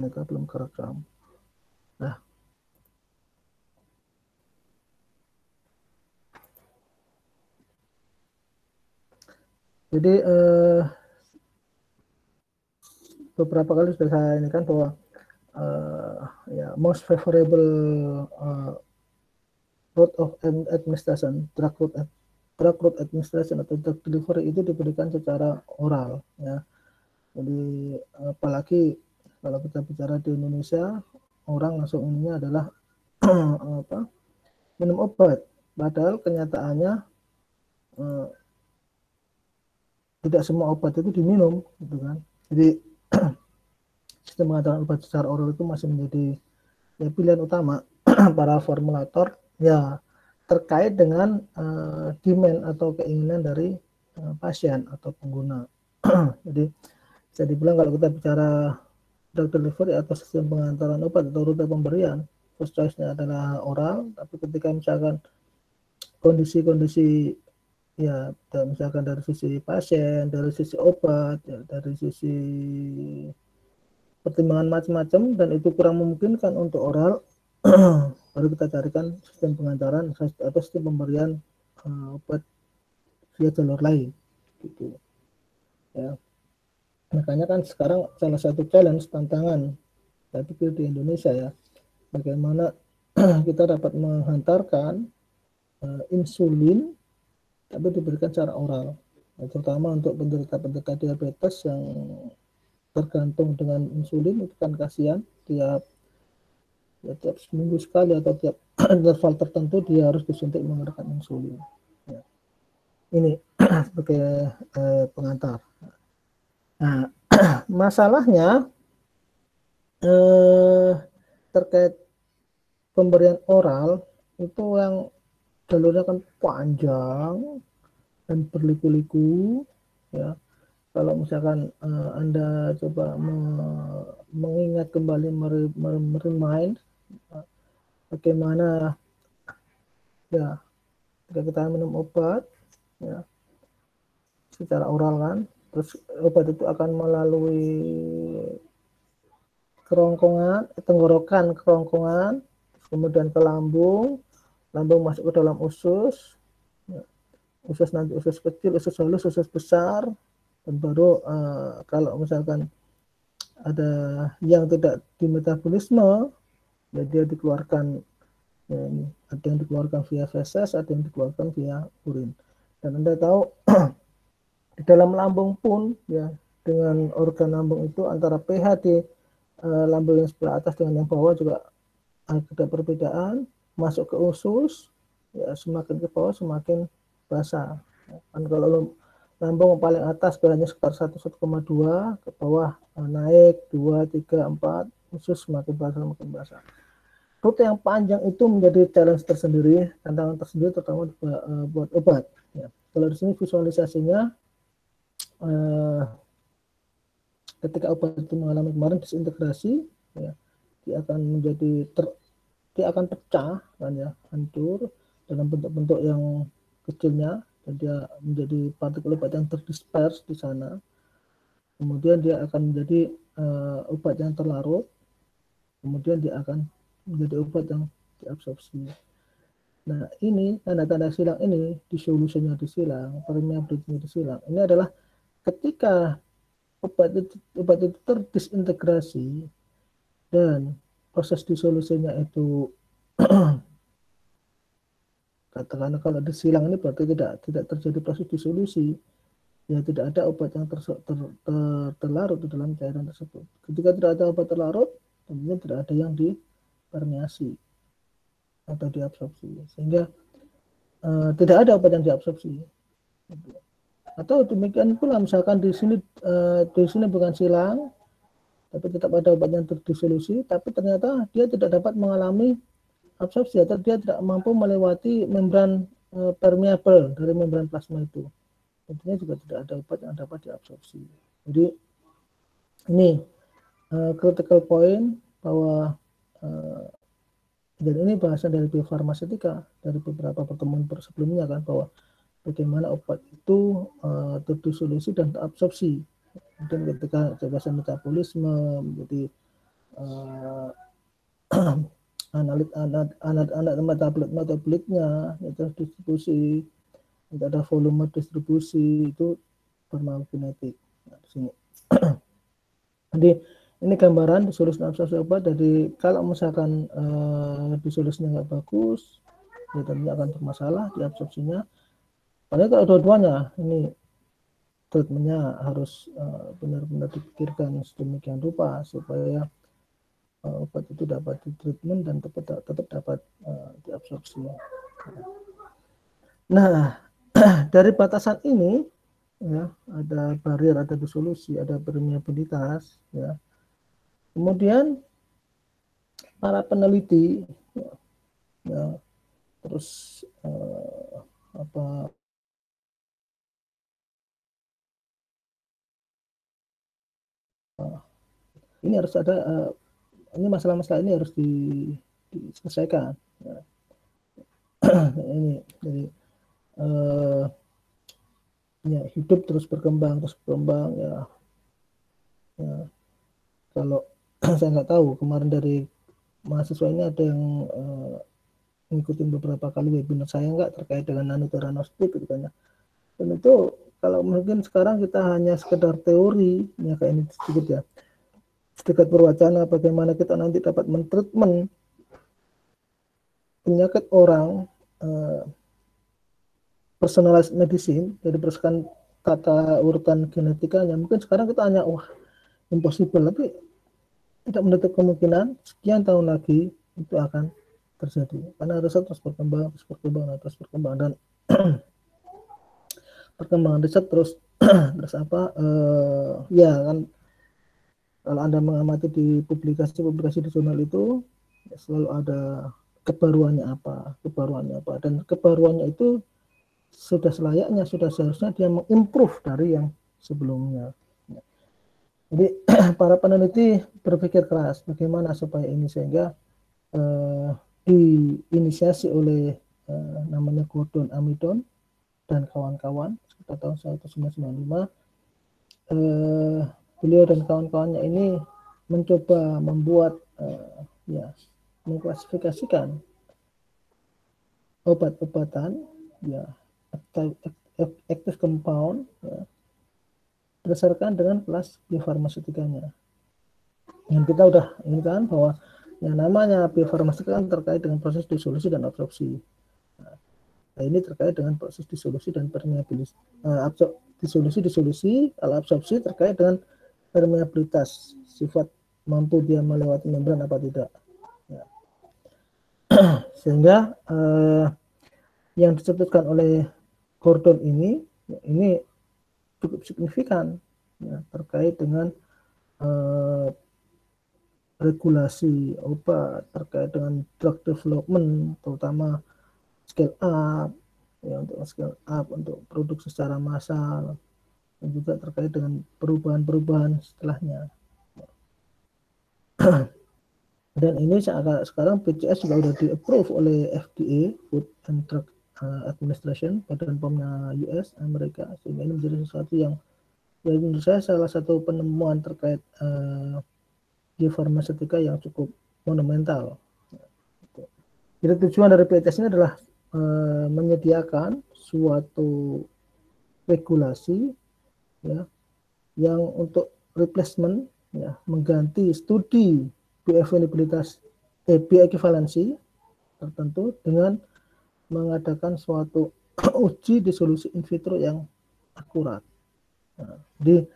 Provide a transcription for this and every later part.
Mereka belum kerekam. Nah, jadi beberapa kali sudah saya ini kan bahwa ya most favorable route of administration, drug route administration atau drug delivery itu diberikan secara oral, ya. Jadi apalagi kalau kita bicara di Indonesia, orang langsung ininya adalah minum obat, padahal kenyataannya tidak semua obat itu diminum, gitu kan. Jadi sistem pengantaran obat secara oral itu masih menjadi ya, pilihan utama para formulator ya terkait dengan demand atau keinginan dari pasien atau pengguna. Jadi bisa dibilang kalau kita bicara drug delivery atau sistem pengantaran obat atau rute pemberian, first choice-nya adalah oral, tapi ketika misalkan kondisi-kondisi ya misalkan dari sisi pasien, dari sisi obat, ya, dari sisi pertimbangan macam-macam dan itu kurang memungkinkan untuk oral, baru kita carikan sistem pengantaran atau sistem pemberian obat via jalur lain, gitu ya. Makanya kan sekarang salah satu challenge tantangan saya pikir di Indonesia ya, bagaimana kita dapat menghantarkan insulin tapi diberikan secara oral, terutama untuk penderita-penderita diabetes yang tergantung dengan insulin. Itu kan kasihan, tiap seminggu sekali atau tiap interval tertentu dia harus disuntik menggunakan insulin ya. Ini sebagai pengantar. Nah, masalahnya terkait pemberian oral itu yang jalurnya kan panjang dan berliku-liku ya. Kalau misalkan Anda coba mengingat kembali, meremind bagaimana ya ketika kita minum obat ya secara oral kan, terus obat itu akan melalui kerongkongan, tenggorokan, kerongkongan, kemudian ke lambung, lambung masuk ke dalam usus, ya. Usus nanti usus kecil, usus halus, usus besar, dan baru kalau misalkan ada yang tidak di metabolisme, ya dia dikeluarkan, ya, ada yang dikeluarkan via feses, ada yang dikeluarkan via urin. Dan Anda tahu di dalam lambung pun ya, dengan organ lambung itu antara pH di lambung yang sebelah atas dengan yang bawah juga ada perbedaan. Masuk ke usus ya, semakin ke bawah semakin basah. Kan kalau lambung paling atas pH-nya sekitar 1,2, ke bawah naik 2, 3, 4, usus semakin basah. Rute yang panjang itu menjadi challenge tersendiri, tantangan tersendiri terutama buat obat ya. Kalau di sini visualisasinya ketika obat itu mengalami kemarin disintegrasi ya, dia akan pecah kan ya, hancur dalam bentuk-bentuk yang kecilnya, dan dia menjadi partikel obat yang terdisperse di sana. Kemudian dia akan menjadi obat yang terlarut, kemudian dia akan menjadi obat yang diabsorpsi. Nah, ini tanda-tanda silang ini, dissolusinya disilang, permeability disilang. Ini adalah ketika obat itu terdisintegrasi dan proses disolusinya itu katakanlah kalau disilang ini berarti tidak terjadi proses disolusi, ya tidak ada obat yang terlarut di dalam cairan tersebut. Ketika tidak ada obat terlarut, tentunya tidak ada yang dipermeasi atau diabsorpsi, sehingga tidak ada obat yang diabsorpsi. Atau demikian pula misalkan di sini bukan silang, tapi tetap ada obat yang terdisolusi, tapi ternyata dia tidak dapat mengalami absorpsi atau dia tidak mampu melewati membran permeable dari membran plasma itu. Tentunya juga tidak ada obat yang dapat diabsorpsi. Jadi ini critical point bahwa dan ini bahasan dari biofarmaseutika dari beberapa pertemuan sebelumnya kan, bahwa bagaimana obat itu terdisolusi dan terabsorpsi Kemudian ketika kebebasan metabolisme menjadi anak metabolitnya itu distribusi, itu ada volume distribusi, itu farmakokinetik. Nah, di sini. Jadi ini gambaran disolusi absorpsi obat. Jadi kalau misalkan disolusinya nggak bagus, ya tentunya akan bermasalah di absorpsinya. Padahal kalau dua-duanya ini treatmentnya harus benar-benar dipikirkan sedemikian rupa supaya obat itu dapat ditreatment dan tetap dapat diabsorpsi. Nah, dari batasan ini ya ada barier, ada disolusi, ada permeabilitas ya. Kemudian para peneliti ya, terus ini harus ada ini masalah-masalah ini harus diselesaikan ya. Ini jadi ya hidup terus berkembang ya, ya. Kalau saya nggak tahu kemarin dari mahasiswa ini ada yang ngikutin beberapa kali webinar saya nggak terkait dengan nanoteranostik gitu kan ya. Dan itu kalau mungkin sekarang kita hanya sekedar teori ya kayak ini sedikit ya, sedikit berwacana bagaimana kita nanti dapat mentreatment penyakit orang personalized medicine, jadi berdasarkan tata urutan genetikanya. Mungkin sekarang kita hanya wah impossible, tapi tidak menutup kemungkinan sekian tahun lagi itu akan terjadi karena riset terus berkembang dan perkembangan riset terus terus ya kan, kalau Anda mengamati di publikasi di jurnal itu ya selalu ada kebaruannya apa dan kebaruannya itu sudah selayaknya, sudah seharusnya dia mengimprove dari yang sebelumnya. Jadi para peneliti berpikir keras bagaimana supaya ini sehingga diinisiasi oleh namanya Gordon Amidon dan kawan-kawan sekitar tahun 1995. Beliau dan kawan-kawannya ini mencoba membuat ya mengklasifikasikan obat-obatan ya active compound ya, berdasarkan dengan kelas biofarmaseutikanya. Yang kita udah ini kan bahwa yang namanya biofarmaseutika kan terkait dengan proses disolusi dan absorpsi. Nah, ini terkait dengan proses disolusi dan permeabilitas. Disolusi, kalau absorpsi terkait dengan permeabilitas, sifat mampu dia melewati membran apa tidak. Ya. Sehingga yang disebutkan oleh Gordon ini cukup signifikan ya, terkait dengan regulasi obat, terkait dengan drug development, terutama scale up ya, untuk produksi secara massal, dan juga terkait dengan perubahan-perubahan setelahnya. Dan ini sekarang PCS juga sudah di-approve oleh FDA, Food and Drug Administration, Badan POM-nya US, Amerika, sehingga ini menjadi sesuatu yang menurut saya salah satu penemuan terkait biofarmaseutika yang cukup monumental. Jadi tujuan dari PCS ini adalah menyediakan suatu regulasi ya yang untuk replacement ya, mengganti studi bioekivalensi tertentu dengan mengadakan suatu uji disolusi in vitro yang akurat. Nah, jadi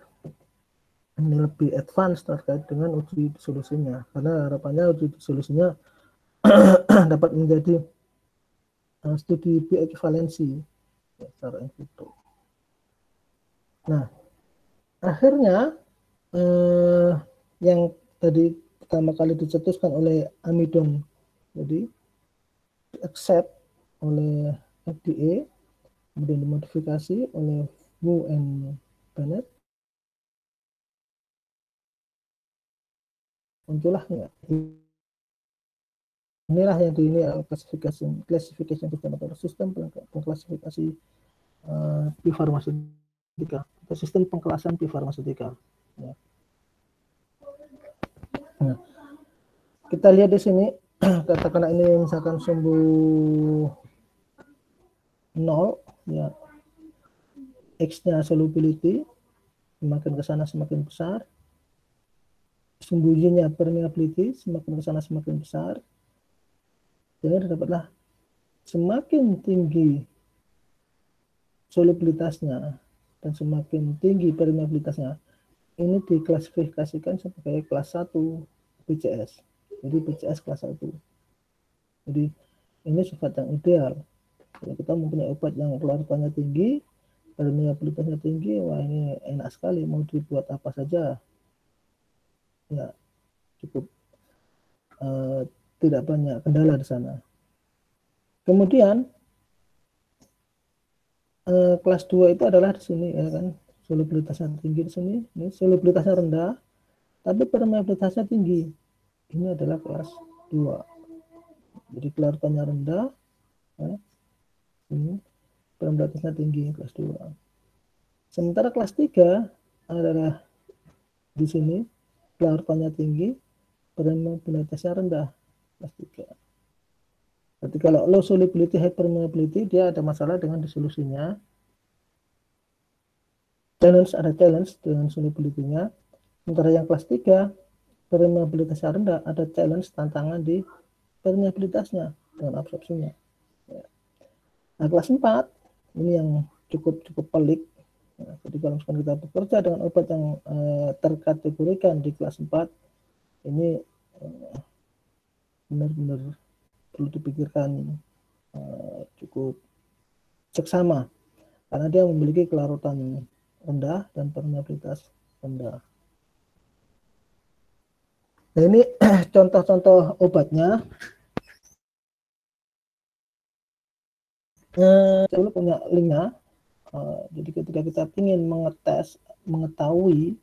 ini lebih advance terkait dengan uji disolusinya, karena harapannya uji disolusinya dapat menjadi studi bioekivalensi ya, secara in vitro. Nah, akhirnya yang tadi pertama kali dicetuskan oleh Amidon, jadi accept oleh FDA, kemudian dimodifikasi oleh Wu and Bennett, muncullah ya. Inilah yang ini classification system atau sistem pengklasifikasi biofarmaseutika. atau sistem pengkelasan biofarmaseutika. Ya. Nah, kita lihat di sini, katakanlah ini misalkan sumbu 0, ya, X-nya solubility, semakin ke sana semakin besar, sumbu Y-nya permeability, semakin ke sana semakin besar, jadi dapatlah semakin tinggi solubilitasnya dan semakin tinggi permeabilitasnya, ini diklasifikasikan sebagai kelas 1 BCS. Jadi BCS kelas 1. Jadi ini sifat yang ideal. Kalau kita mempunyai obat yang keluarannya tinggi, permeabilitasnya tinggi, wah ini enak sekali, mau dibuat apa saja ya cukup, tidak banyak kendala di sana. Kemudian kelas 2 itu adalah di sini ya kan, solubilitasnya tinggi di sini, ini solubilitasnya rendah tapi permeabilitasnya tinggi. Ini adalah kelas 2. Jadi keluarannya rendah ya, ini permeabilitasnya tinggi, kelas 2. Sementara kelas 3 adalah di sini keluarannya tinggi, permeabilitasnya rendah, kelas 3. Jadi kalau low solubility, high permeability, dia ada masalah dengan disolusinya. Ada challenge dengan solubility-nya. Sementara yang kelas 3, permeabilitasnya rendah, ada challenge, tantangan di permeabilitasnya dengan absorpsinya. Ya. Nah, kelas 4, ini yang cukup pelik. Nah, jadi kalau misalkan kita bekerja dengan obat yang terkategorikan di kelas 4, ini benar-benar perlu dipikirkan cukup seksama, karena dia memiliki kelarutan rendah dan permeabilitas rendah. Nah, ini contoh-contoh obatnya. Saya punya linknya. Jadi ketika kita ingin mengetahui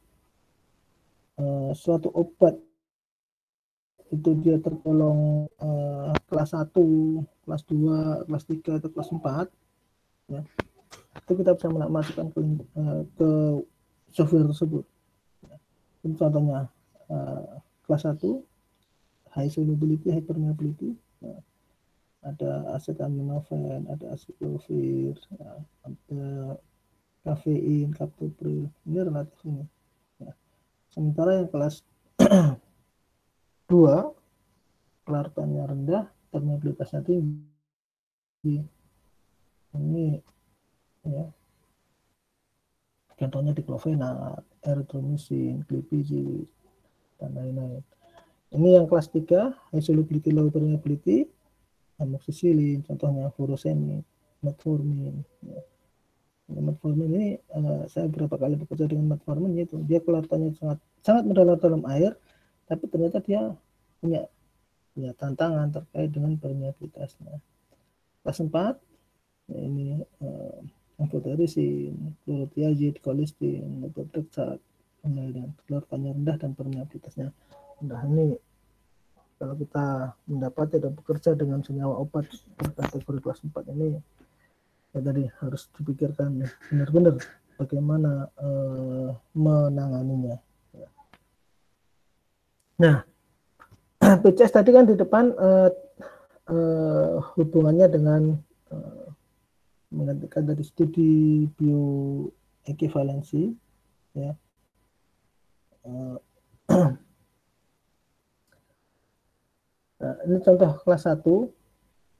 suatu obat itu dia tergolong kelas 1, kelas 2, kelas 3, atau kelas 4, ya, itu kita bisa masukkan ke software tersebut. Ini contohnya kelas 1, high solubility, high permeability. Nah, ada acetaminophen, ada acyclovir, ada kafein, captopril, ini relatif ini. Ya. Sementara yang kelas 2, kelarutannya rendah, permeabilitasnya tinggi. Ini ya, contohnya diclofenac, erythromycin, glipizid, dan lain-lain. Ini yang kelas 3, high solubility, low permeability, amoxicillin, contohnya furosemid, metformin. Ya. Metformin ini saya beberapa kali bekerja dengan metformin, yaitu dia kelarutannya sangat mendalam dalam air, tapi ternyata dia punya tantangan terkait dengan permeabilitasnya. Kelas 4, ya ini amphotericin, chlorothiazide, colistin, methotrexate, dan kelarutannya rendah dan permeabilitasnya rendah. Ini kalau kita mendapati dan bekerja dengan senyawa obat berkategori kelas 4 ini, ya tadi harus dipikirkan benar-benar bagaimana menanganinya. Nah, PCS tadi kan di depan hubungannya dengan menggantikan dari studi bioekivalensi, ya. Nah, ini contoh kelas 1,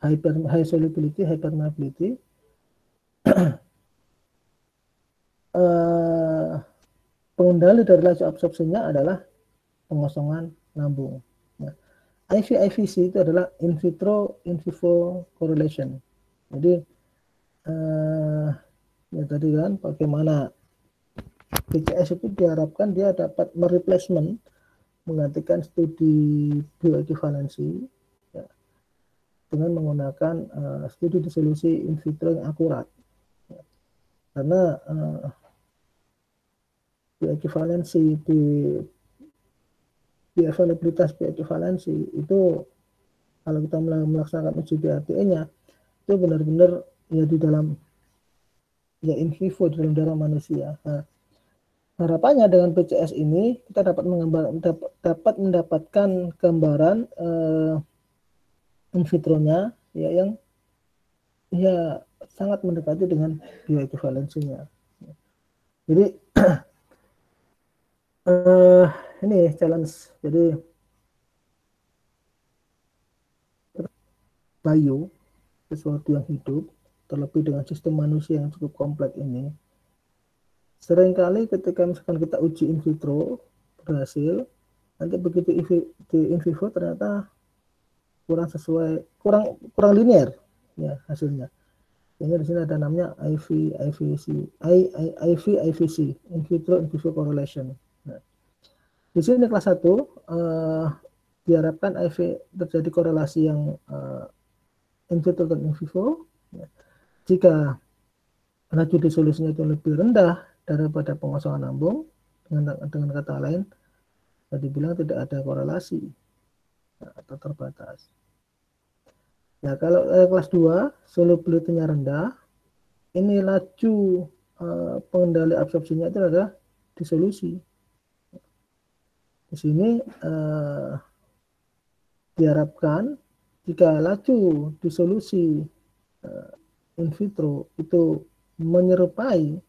high solubility, high permeability. Pengendali dari laju absorpsinya adalah pengosongan lambung. Nah, IV-IVC itu adalah in vitro in vivo correlation. Jadi ya tadi kan bagaimana PCS itu diharapkan dia dapat mereplacement, menggantikan studi bioekivalensi ya, dengan menggunakan studi disolusi in vitro yang akurat. Ya. Karena bioekivalensi bioavailabilitas bioekivalensi itu kalau kita melaksanakan uji BRTE-nya itu benar-benar ya di dalam ya in vivo di dalam darah manusia. Nah, harapannya dengan PCS ini kita dapat mendapatkan gambaran in vitronya ya yang ya sangat mendekati dengan bioequivalensinya. Jadi ini challenge. Jadi bio sesuatu yang hidup, terlebih dengan sistem manusia yang cukup kompleks ini, seringkali ketika misalkan kita uji in vitro berhasil, nanti begitu di in vivo ternyata kurang sesuai, kurang linear ya hasilnya. Sehingga di sini ada namanya IVC, in vitro in vivo correlation. Nah, di sini kelas 1 diharapkan terjadi korelasi yang in vitro dan in vivo. Ya. Jika laju disolusinya itu lebih rendah daripada pengosongan lambung, dengan kata lain, tadi bilang tidak ada korelasi atau terbatas. Ya, kalau kelas 2 solubility-nya rendah, ini laju pengendali absorpsinya itu adalah disolusi. Di sini diharapkan jika laju disolusi in vitro itu menyerupai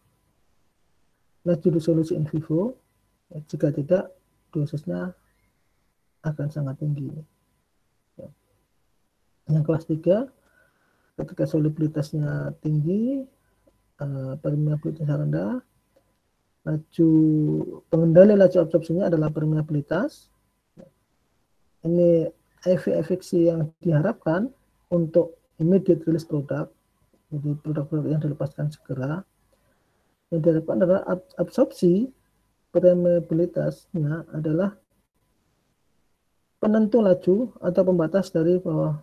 laju disolusi in vivo, jika tidak dosisnya akan sangat tinggi. Yang kelas 3, ketika solubilitasnya tinggi, permeabilitasnya rendah, pengendali laju absorpsinya adalah permeabilitas. Ini IV efeksi yang diharapkan untuk immediate release product, jadi produk-produk yang dilepaskan segera. Yang diharapkan adalah absorpsi permeabilitasnya adalah penentu laju atau pembatas dari bahwa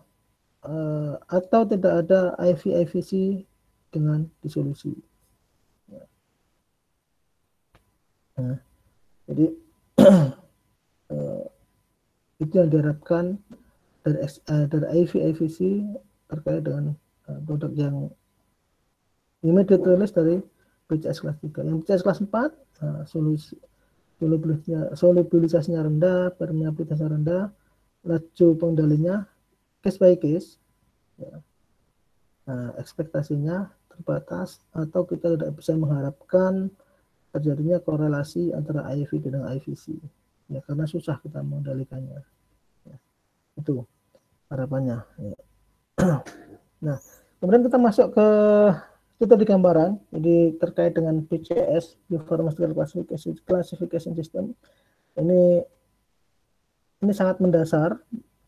atau tidak ada IV-IVC dengan disolusi. Nah, jadi itu yang diharapkan dari IV-IVC terkait dengan produk yang immediate release dari PCS kelas 3. Yang PCS kelas 4, solubilisasinya rendah, permeabilitasnya rendah, laju pengendalinya case by case. Ya. Nah, ekspektasinya terbatas atau kita tidak bisa mengharapkan terjadinya korelasi antara IV dengan IVC. Ya, karena susah kita mengendalikannya. Ya, itu harapannya. Ya. Nah, kemudian kita masuk ke itu tadi gambaran. Jadi terkait dengan PCS, Biopharmaceutical Classification System. Ini sangat mendasar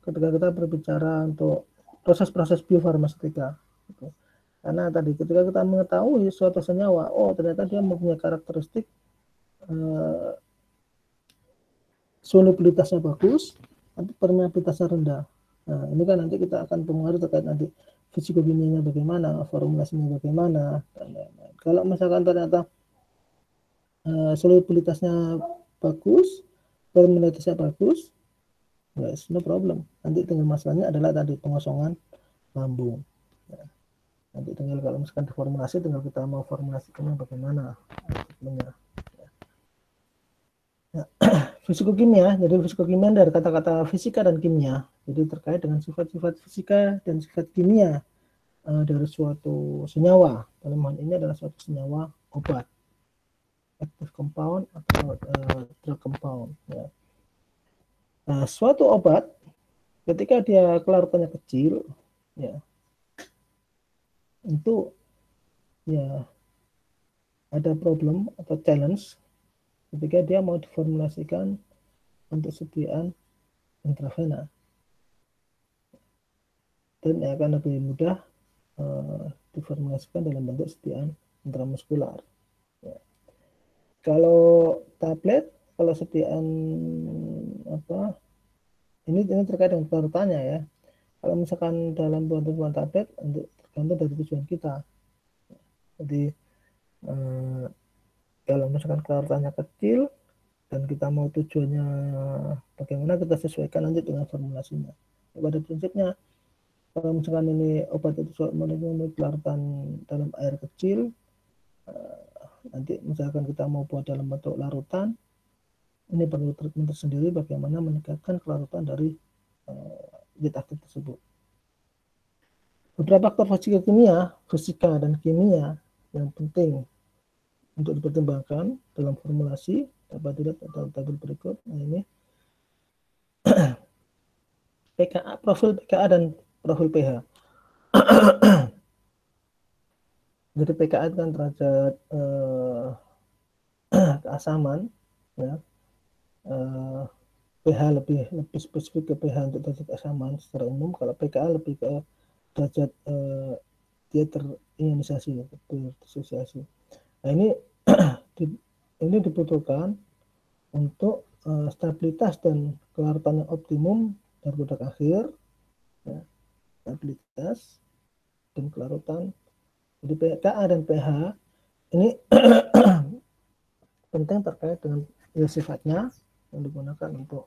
ketika kita berbicara untuk proses-proses biofarmaseutika. Gitu. Karena tadi ketika kita mengetahui suatu senyawa, oh ternyata dia mempunyai karakteristik solubilitasnya bagus, tapi permeabilitasnya rendah. Nah, ini kan nanti kita akan pengaruh terkait nanti fisikokimianya bagaimana, formulasinya bagaimana, dan lain-lain. Kalau misalkan ternyata solubilitasnya bagus, permeabilitasnya bagus, yes, no problem. Nanti tinggal masalahnya adalah tadi pengosongan lambung. Ya. Nanti tinggal kalau misalkan diformulasi, tinggal kita mau formulasikannya bagaimana. Ya. Fisikokimia, jadi fisikokimia dari kata-kata fisika dan kimia, jadi terkait dengan sifat-sifat fisika dan sifat kimia dari suatu senyawa. Dalam hal ini adalah suatu senyawa obat, active compound atau drug compound. Ya. Nah, suatu obat ketika dia kelarutannya kecil, ya itu ya ada problem atau challenge ketika dia mau diformulasikan untuk sediaan intravena, dan akan lebih mudah diformulasikan dalam bentuk sediaan intramuskular. Ya. Kalau tablet, kalau sediaan ini terkait dengan kelarutannya ya. Kalau misalkan dalam bentuk tablet, untuk tergantung dari tujuan kita. Jadi kalau misalkan kelarutannya kecil dan kita mau tujuannya bagaimana, kita sesuaikan nanti dengan formulasinya. Pada prinsipnya kalau misalkan ini obat itu memiliki kelarutan dalam air kecil, Nanti misalkan kita mau buat dalam bentuk larutan, ini perlu treatment tersendiri bagaimana meningkatkan kelarutan dari zat aktif tersebut. Beberapa faktor fisika dan kimia yang penting untuk dipertimbangkan dalam formulasi dapat dilihat dalam tabel berikut. Nah, ini pKa, profil pKa dan profil pH. Jadi pKa itu kan derajat keasaman, ya. pH lebih spesifik ke pH untuk derajat keasaman secara umum. Kalau pKa lebih ke derajat dia terionisasi, terdisosiasi. Nah, ini dibutuhkan untuk stabilitas dan kelarutan yang optimum dari produk akhir, ya, stabilitas dan kelarutan. Jadi pKa dan pH ini penting terkait dengan sifatnya yang digunakan untuk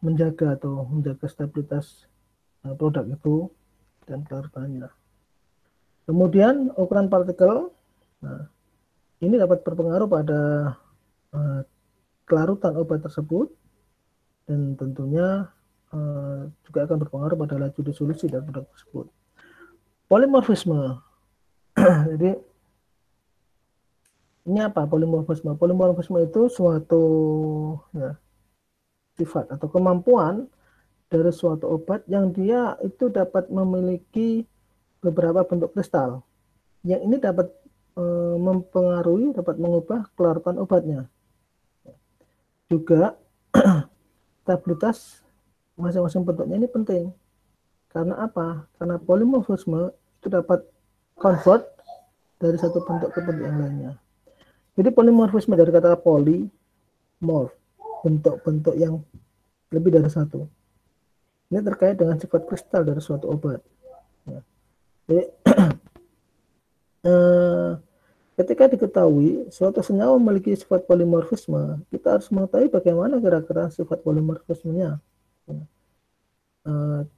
menjaga stabilitas produk itu dan kelarutannya. Kemudian ukuran partikel, nah, ini dapat berpengaruh pada kelarutan obat tersebut dan tentunya juga akan berpengaruh pada laju disolusi dari produk tersebut. Polimorfisme. Jadi ini apa polimorfisme? Polimorfisme itu suatu sifat atau kemampuan dari suatu obat yang dia itu dapat memiliki beberapa bentuk kristal. Yang ini dapat mempengaruhi, dapat mengubah kelarutan obatnya. Juga stabilitas masing-masing bentuknya ini penting. Karena apa? Karena polimorfisme itu dapat convert dari satu bentuk ke bentuk yang lainnya. Jadi polimorfisme dari kata poli, morph, bentuk-bentuk yang lebih dari satu. Ini terkait dengan sifat kristal dari suatu obat. Ya. Jadi ketika diketahui suatu senyawa memiliki sifat polimorfisme, kita harus mengetahui bagaimana kira-kira sifat polimorfismenya. Ya.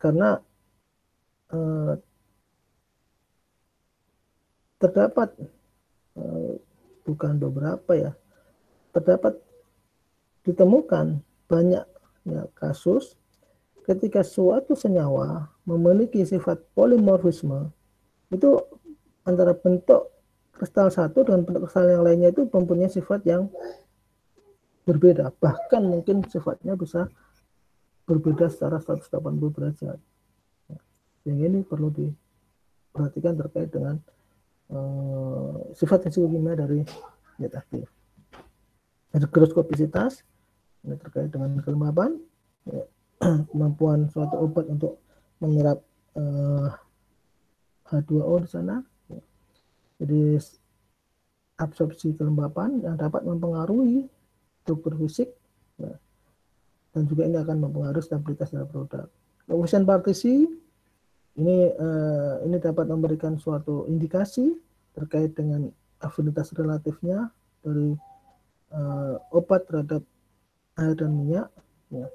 Karena terdapat bukan beberapa ya, terdapat ditemukan banyak kasus ketika suatu senyawa memiliki sifat polimorfisme, itu antara bentuk kristal satu dengan bentuk kristal yang lainnya itu mempunyai sifat yang berbeda, bahkan mungkin sifatnya bisa berbeda secara 180 derajat. Yang ini perlu diperhatikan terkait dengan sifat kimia dari zat aktif. Higroskopisitas ini terkait dengan kelembaban, ya, kemampuan suatu obat untuk menyerap H2O di sana. Ya. Jadi absorpsi kelembapan yang dapat mempengaruhi struktur fisik, ya, dan juga ini akan mempengaruhi stabilitas dari produk. Koefisien partisi ini dapat memberikan suatu indikasi terkait dengan afinitas relatifnya dari obat terhadap air dan minyak. Ya.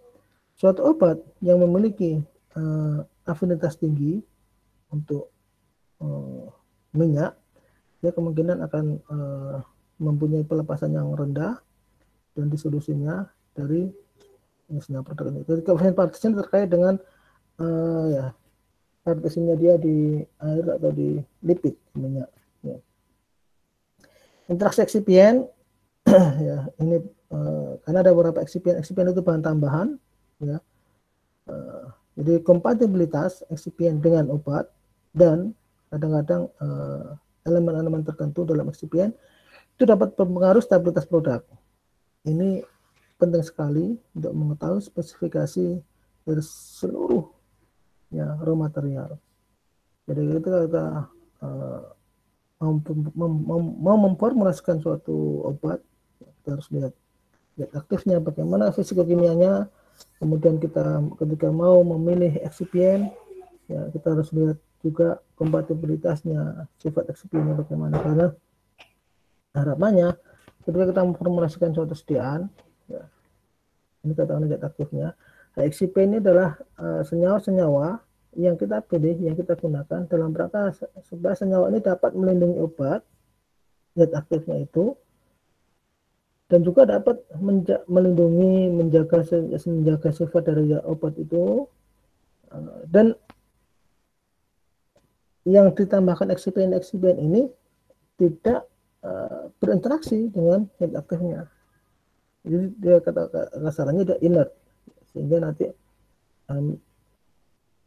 Suatu obat yang memiliki afinitas tinggi untuk minyak, dia kemungkinan akan mempunyai pelepasan yang rendah dan disolusinya dari senyawa produk ini. Jadi koefisien partisi terkait dengan partisinya dia di air atau di lipid minyak. Ya. Interaksi eksipien, ya ini karena ada beberapa eksipien itu bahan tambahan, ya. Jadi kompatibilitas eksipien dengan obat dan kadang-kadang elemen-elemen tertentu dalam eksipien itu dapat mempengaruhi stabilitas produk. Ini penting sekali untuk mengetahui spesifikasi dari seluruh raw material. Jadi kita mau memformulasikan suatu obat, kita harus lihat zat aktifnya, bagaimana fisikokimianya, kemudian kita ketika mau memilih eksipien, ya kita harus lihat juga kompatibilitasnya, sifat eksipiennya bagaimana, karena harapannya ketika kita memformulasikan suatu sediaan, ya, ini katakan zat aktifnya, eksipien ini adalah senyawa-senyawa yang kita pilih, yang kita gunakan dalam rangka supaya senyawa ini dapat melindungi obat, zat aktifnya itu, dan juga dapat melindungi, menjaga sifat dari obat itu, dan yang ditambahkan eksipien ini tidak berinteraksi dengan zat aktifnya. Jadi dia kasarannya dia inert, sehingga nanti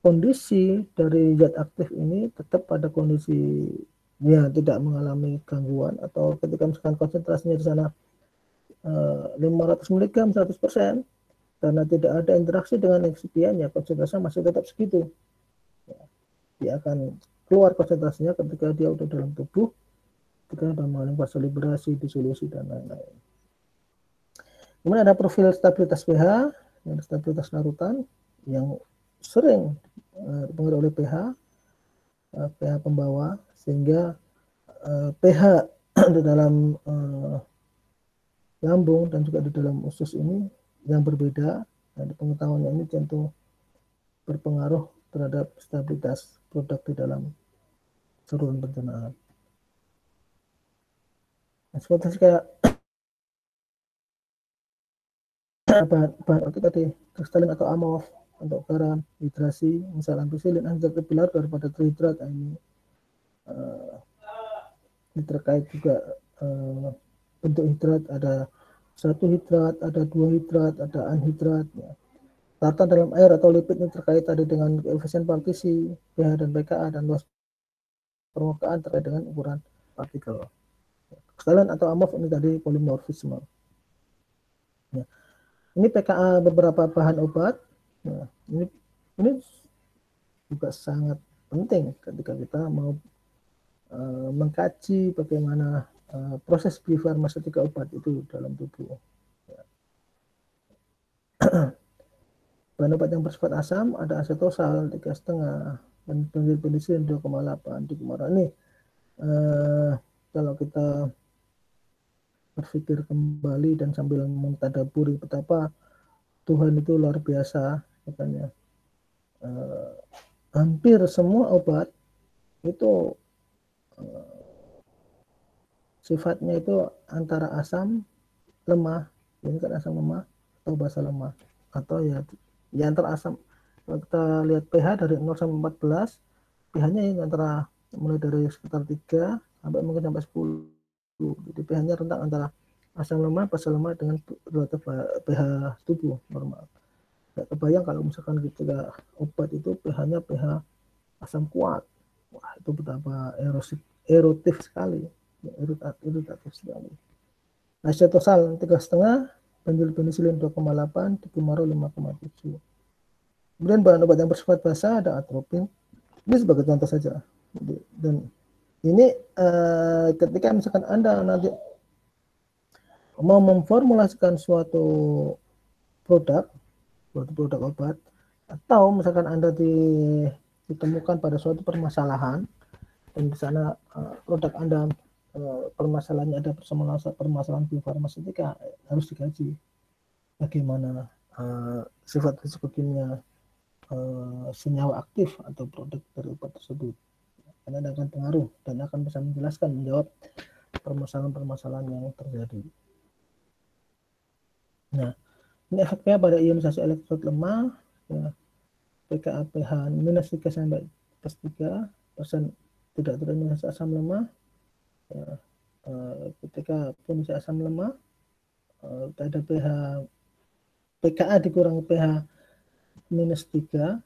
kondisi dari zat aktif ini tetap pada kondisi tidak mengalami gangguan, atau ketika misalkan konsentrasinya di sana 500 mg 100%, karena tidak ada interaksi dengan eksipien, ya konsentrasinya masih tetap segitu. Dia akan keluar konsentrasinya ketika dia udah dalam tubuh, ketika sudah mengalami fase liberasi, disolusi, dan lain-lain. Kemudian ada profil stabilitas pH, yang stabilitas larutan, yang sering dipengaruhi oleh pH pembawa, sehingga pH di dalam lambung dan juga di dalam usus ini yang berbeda. Nah, pengetahuannya ini tentu berpengaruh terhadap stabilitas produk di dalam saluran pencernaan. Nah, seperti kayak bahan itu tadi, kristalin atau amorf untuk garam, hidrasi, misal ampicillin, anhidrat pilar daripada trihidrat. Ini terkait juga bentuk hidrat, ada 1 hidrat, ada 2 hidrat, ada anhidrat. Ya. Tata dalam air atau lipid ini terkait tadi dengan koefisien partisi, pH dan pKa, dan luas permukaan terkait dengan ukuran partikel. Kristalin atau amorf ini tadi polimorfisme. Ya. Ini pKa beberapa bahan obat. Ya. Ini juga sangat penting ketika kita mau mengkaji bagaimana proses biofarmaseutika obat itu dalam tubuh. Ya. Bahan obat yang bersifat asam ada asetosal 3,5 dan pendisilin 2,8. Ini kalau kita berpikir kembali dan sambil mentadaburi betapa Tuhan itu luar biasa, katanya hampir semua obat itu sifatnya itu antara asam lemah, ini kan asam lemah atau basa lemah, atau ya antara asam. Kalau kita lihat pH dari 0 sampai 14, pH-nya ini antara mulai dari sekitar 3 sampai mungkin sampai 10. Jadi pH-nya rentang antara asam lemah, basa lemah dengan relatif pH tubuh normal. Nggak kebayang kalau misalkan ketika obat itu pH-nya pH asam kuat. Wah, itu betapa erotif sekali, iritatif sekali. Asetosal 3,5, pendisilin 2,8, dikimaro 5,7. Kemudian bahan obat yang bersifat basa ada atropin. Ini sebagai contoh saja. Dan ini ketika misalkan Anda nanti mau memformulasikan suatu produk obat, atau misalkan Anda ditemukan pada suatu permasalahan, dan di sana produk Anda permasalahannya ada permasalahan biofarmaseutika, harus dikaji bagaimana sifat fisikokimia senyawa aktif atau produk dari obat tersebut, karena akan pengaruh dan akan bisa menjawab permasalahan-permasalahan yang terjadi. Nah, ini efeknya pada ionisasi elektrot lemah, ya, pKa pH minus 3 sampai plus 3% tidak terionisasi asam lemah. Ya, ketika ionisasi asam lemah, ada pH pKa dikurangi pH minus 3,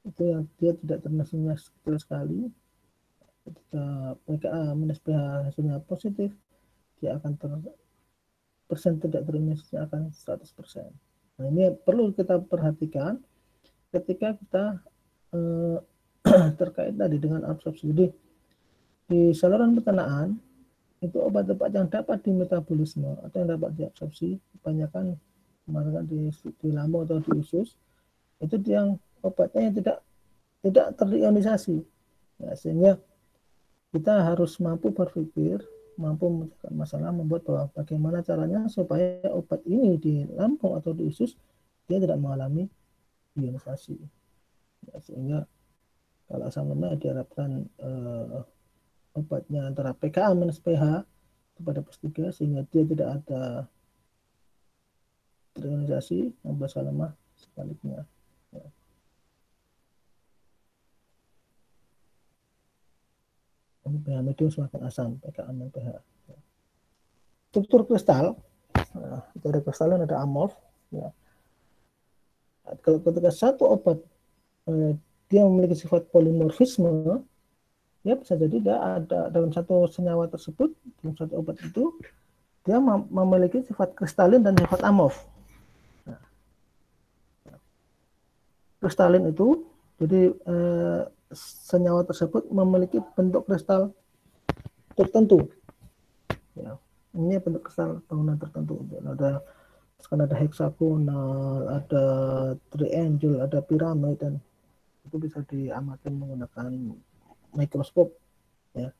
itu yang dia tidak terionisasi kecil sekali. Ketika pKa minus pH hasilnya positif, dia akan persen tidak terionisasi akan 100%. Nah, ini perlu kita perhatikan ketika kita terkait tadi dengan absorpsi. Jadi di saluran pencernaan itu obat-obat yang dapat dimetabolisme atau yang dapat diabsorpsi kebanyakan kemarin di lambung atau di usus, itu yang obatnya yang tidak terionisasi. Ya, sehingga kita harus mampu berpikir, mampu memecahkan masalah, membuat bahwa bagaimana caranya supaya obat ini di lambung atau di usus dia tidak mengalami ionisasi. Ya, sehingga Kalau asam lemah diharapkan obatnya antara pKa minus pH pada plus 3 sehingga dia tidak ada terionisasi, yang basa lemah sebaliknya. Ya. pH medium semakin asam, pKa minus pH. Ya. Struktur kristal, dari kristalin ada amorf. Ya. Kalau ketika satu obat dia memiliki sifat polimorfisme, ya bisa jadi dia ada dalam satu senyawa tersebut, dalam satu obat itu dia memiliki sifat kristalin dan sifat amorf. Nah, kristalin itu jadi senyawa tersebut memiliki bentuk kristal tertentu. Ya, ini bentuk kristal bangunan tertentu. Ada heksagonal, ada triangle, ada piramid, dan itu bisa diamati menggunakan mikroskop. Ya.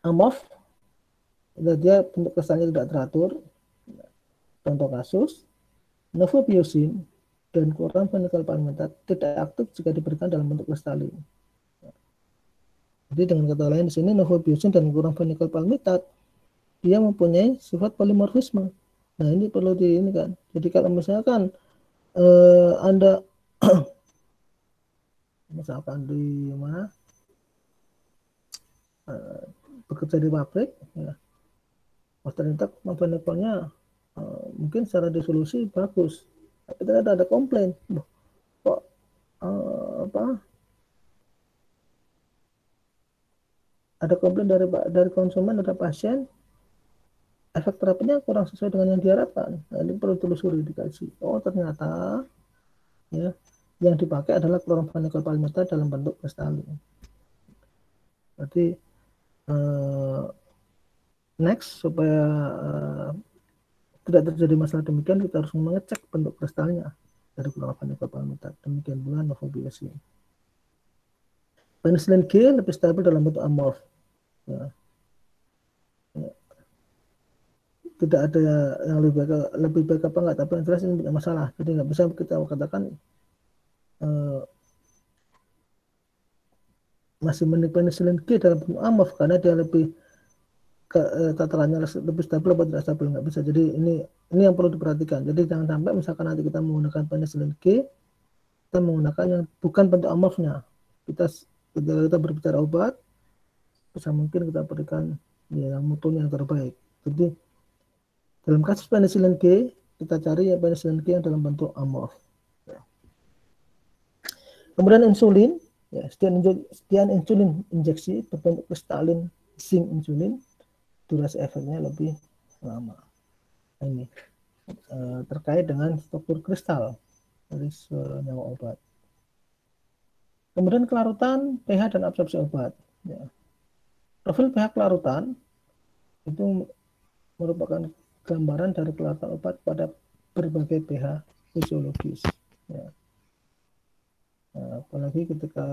Amorf, dia bentuk kristalnya tidak teratur. Contoh kasus, novobiosin dan chloramphenicol palmitat tidak aktif jika diberikan dalam bentuk kristalin. Jadi dengan kata lain di sini novobiosin dan chloramphenicol palmitat dia mempunyai sifat polimorfisme. Nah ini perlu ini kan. Jadi kalau misalkan Anda misalkan di mana bekerja di pabrik, ya, ternyata chloramphenicol-nya mungkin secara disolusi bagus, tapi ternyata ada komplain, kok ada komplain dari konsumen, ada pasien, efek terapinya kurang sesuai dengan yang diharapkan. Nah, ini perlu telusuri, dikaji. Oh ternyata ya yang dipakai adalah chloramphenicol palmitat dalam bentuk kristalin. Berarti next supaya tidak terjadi masalah demikian, kita harus mengecek bentuk kristalnya dari chloramphenicol palmitat. Demikian pula novobiosin. Penicillin G lebih stabil dalam bentuk amorf. Ya. Ya. Tidak ada yang lebih baik apa enggak, tapi yang jelas ini tidak masalah. Jadi nggak bisa kita katakan masih mending penicillin G dalam bentuk amorf karena dia lebih tatarannya lebih stabil atau tidak stabil, nggak bisa. Jadi ini yang perlu diperhatikan. Jadi jangan sampai misalkan nanti kita menggunakan penicillin G, kita menggunakan yang bukan bentuk amorfnya. Kita berbicara obat, bisa mungkin kita berikan ya, yang mutunya yang terbaik. Jadi dalam kasus penicillin G, kita cari ya penicillin G yang dalam bentuk amorf. Ya. Kemudian insulin, ya, sediaan insulin injeksi berbentuk kristalin zinc insulin, durasi efeknya lebih lama. Ini terkait dengan struktur kristal dari senyawa obat. Kemudian kelarutan, pH, dan absorpsi obat. Ya. Profil pH kelarutan itu merupakan gambaran dari kelarutan obat pada berbagai pH fisiologis. Ya. Nah, apalagi ketika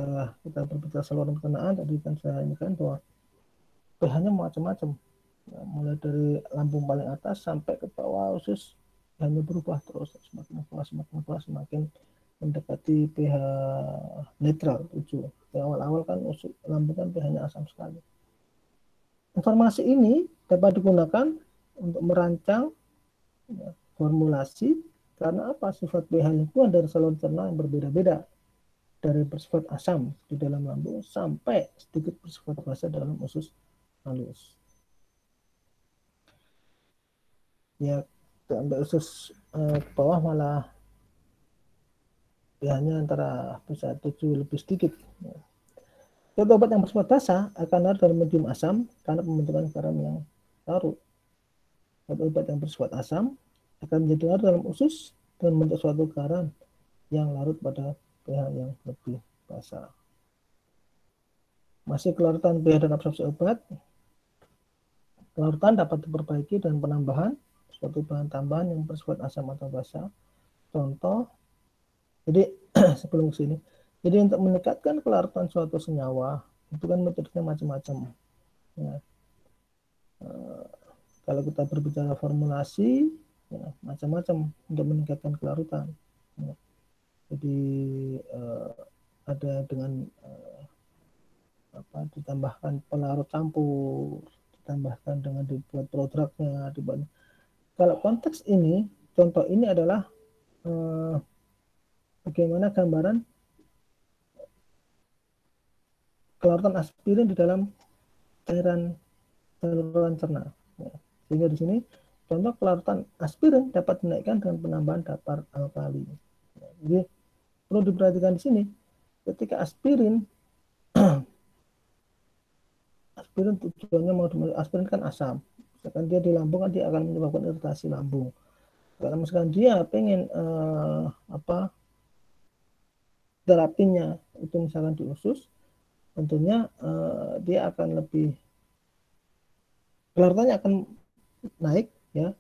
kita berbicara saluran pencernaan, tadi kan saya ini kan bahwa pH-nya macam-macam. Ya, mulai dari lambung paling atas sampai ke bawah usus hanya berubah terus, semakin bawah semakin mendekati pH netral 7. Di awal-awal kan lambung kan pH-nya asam sekali. Informasi ini dapat digunakan untuk merancang ya, formulasi karena apa? Sifat pH lingkungan dari saluran cerna yang berbeda-beda, dari bersifat asam di dalam lambung sampai sedikit bersifat basa dalam usus halus. Ya, sampai usus ke bawah malah pH-nya antara bisa 7 lebih sedikit. Ya. Contoh obat yang bersifat basah akan larut dalam medium asam karena pembentukan garam yang larut. Obat yang bersifat asam akan menjadi larut dalam usus dengan membentuk suatu garam yang larut pada pH yang lebih basah. Masih kelarutan pH dan absorpsi obat. Kelarutan dapat diperbaiki dengan penambahan suatu bahan tambahan yang bersifat asam atau basa. Contoh, jadi sebelum ke sini, jadi untuk meningkatkan kelarutan suatu senyawa itu kan metodenya macam-macam. Ya. Kalau kita berbicara formulasi, ya, macam-macam untuk meningkatkan kelarutan. Ya. Jadi ada dengan ditambahkan pelarut campur, ditambahkan dengan dibuat produknya, dibuat. Kalau konteks ini, contoh ini adalah bagaimana gambaran kelarutan aspirin di dalam cairan saluran cerna. Ya. Sehingga di sini contoh kelarutan aspirin dapat dinaikkan dengan penambahan daptar alkali. Ya. Jadi perlu diperhatikan di sini, ketika aspirin tujuannya mau aspirin kan asam, misalkan dia di lambung kan dia akan menyebabkan iritasi lambung. Kalau misalkan dia pengen terapinya itu misalkan di usus, tentunya dia akan lebih kelarutannya akan naik ya,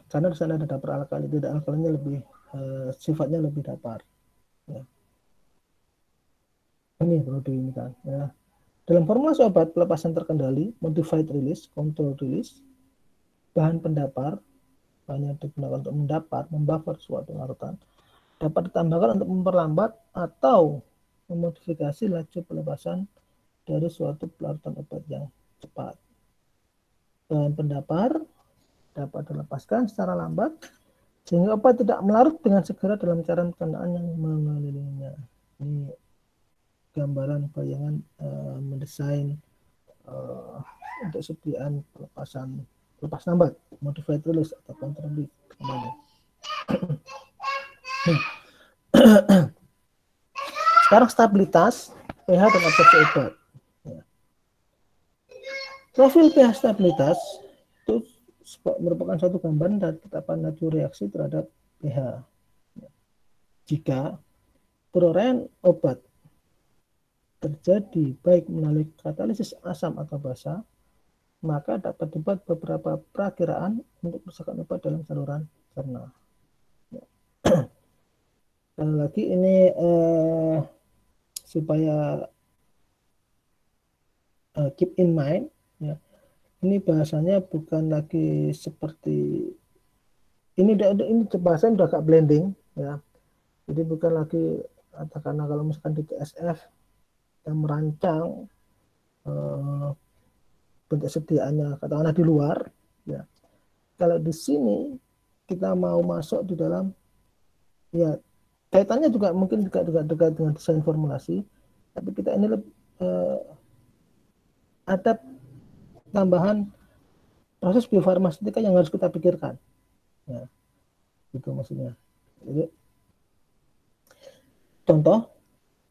karena di sana ada daptar alkali, tidak alkalinya lebih sifatnya lebih datar. Ya. Ini perlu diingat ya. Dalam formulasi obat pelepasan terkendali, modified release, control release, bahan pendapar, bahan yang digunakan untuk mendapar, membuffer suatu larutan, dapat ditambahkan untuk memperlambat atau memodifikasi laju pelepasan dari suatu larutan obat yang cepat. Bahan pendapar dapat dilepaskan secara lambat sehingga obat tidak melarut dengan segera dalam cairan pencernaan yang mengelilinginya. Ini gambaran bayangan mendesain untuk sediaan lepas lambat, modified release atau control release. Sekarang stabilitas pH dan absorpsi obat. Profil pH stabilitas itu merupakan suatu gambaran dari betapa laju reaksi terhadap pH. Jika peruraian obat terjadi baik melalui katalisis asam atau basa, maka dapat dibuat beberapa perakiraan untuk kerusakan obat dalam saluran cerna. Sekali lagi ini supaya keep in mind ya. Ini bahasanya bukan lagi seperti ini bahasanya udah agak blending ya. Jadi bukan lagi karena kalau misalkan di TSF yang merancang bentuk sediaannya katakanlah di luar ya. Kalau di sini kita mau masuk di dalam ya kaitannya juga mungkin juga dekat dengan desain formulasi, tapi kita ini ada tambahan proses biofarmaseutika yang harus kita pikirkan ya, itu maksudnya. Jadi contoh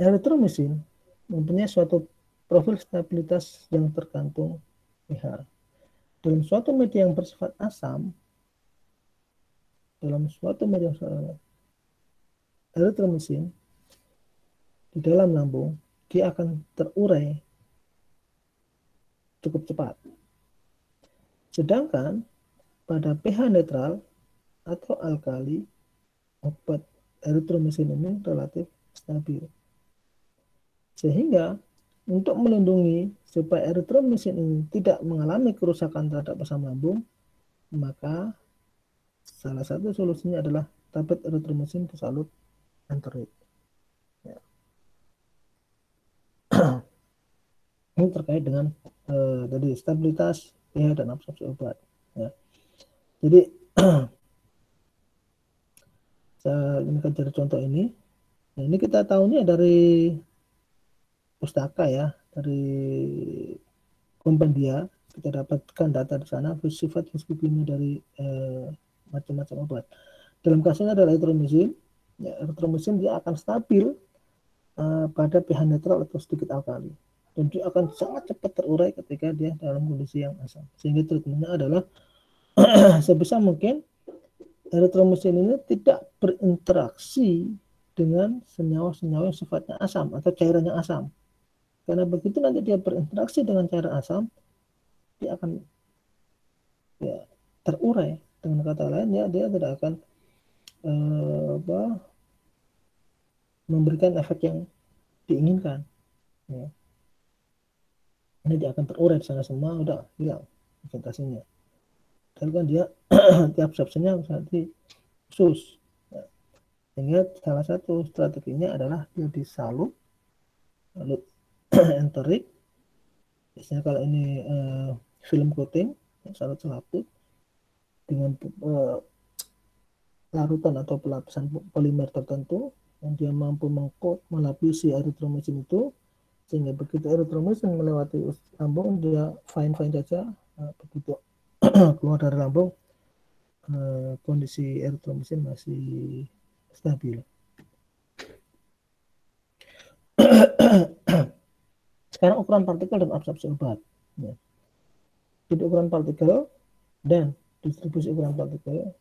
erythromycin mempunyai suatu profil stabilitas yang tergantung pH. Dalam suatu media yang bersifat asam, erythromycin di dalam lambung dia akan terurai cukup cepat. Sedangkan pada pH netral atau alkali, obat erythromycin ini relatif stabil. Sehingga untuk melindungi supaya erythromycin ini tidak mengalami kerusakan terhadap asam lambung, maka salah satu solusinya adalah tablet erythromycin disalut enterit. Ya. Ini terkait dengan tadi stabilitas pH dan absorpsi obat. Ya. Jadi saya akan cari contoh ini. Nah, ini kita tahunya dari pustaka ya, dari kompendia kita dapatkan data di sana sifat fisiokimia dari macam-macam obat. Dalam kasusnya adalah erythromycin. Ya, erythromycin dia akan stabil pada pH netral atau sedikit alkali. Dan dia akan sangat cepat terurai ketika dia dalam kondisi yang asam. Sehingga treatmentnya adalah sebisa mungkin erythromycin ini tidak berinteraksi dengan senyawa-senyawa yang sifatnya asam atau cairan yang asam. Karena begitu nanti dia berinteraksi dengan cairan asam, dia akan ya, terurai. Dengan kata lain ya dia tidak akan memberikan efek yang diinginkan. Ya. Ini dia akan terurai di sana semua, udah hilang konsentrasinya. Dan kan dia tiap absorpsinya berarti khusus. Ya. Sehingga salah satu strateginya adalah dia disalut, lalu enterik. Biasanya kalau ini film coating, salut selaput dengan larutan atau pelapisan polimer tertentu yang dia mampu mengcoat melapisi erythromycin itu, sehingga begitu erythromycin melewati lambung dia fine saja. Begitu keluar dari lambung kondisi erythromycin masih stabil. Sekarang ukuran partikel dan absorpsi obat. Ya. Jadi ukuran partikel dan distribusi ukuran partikel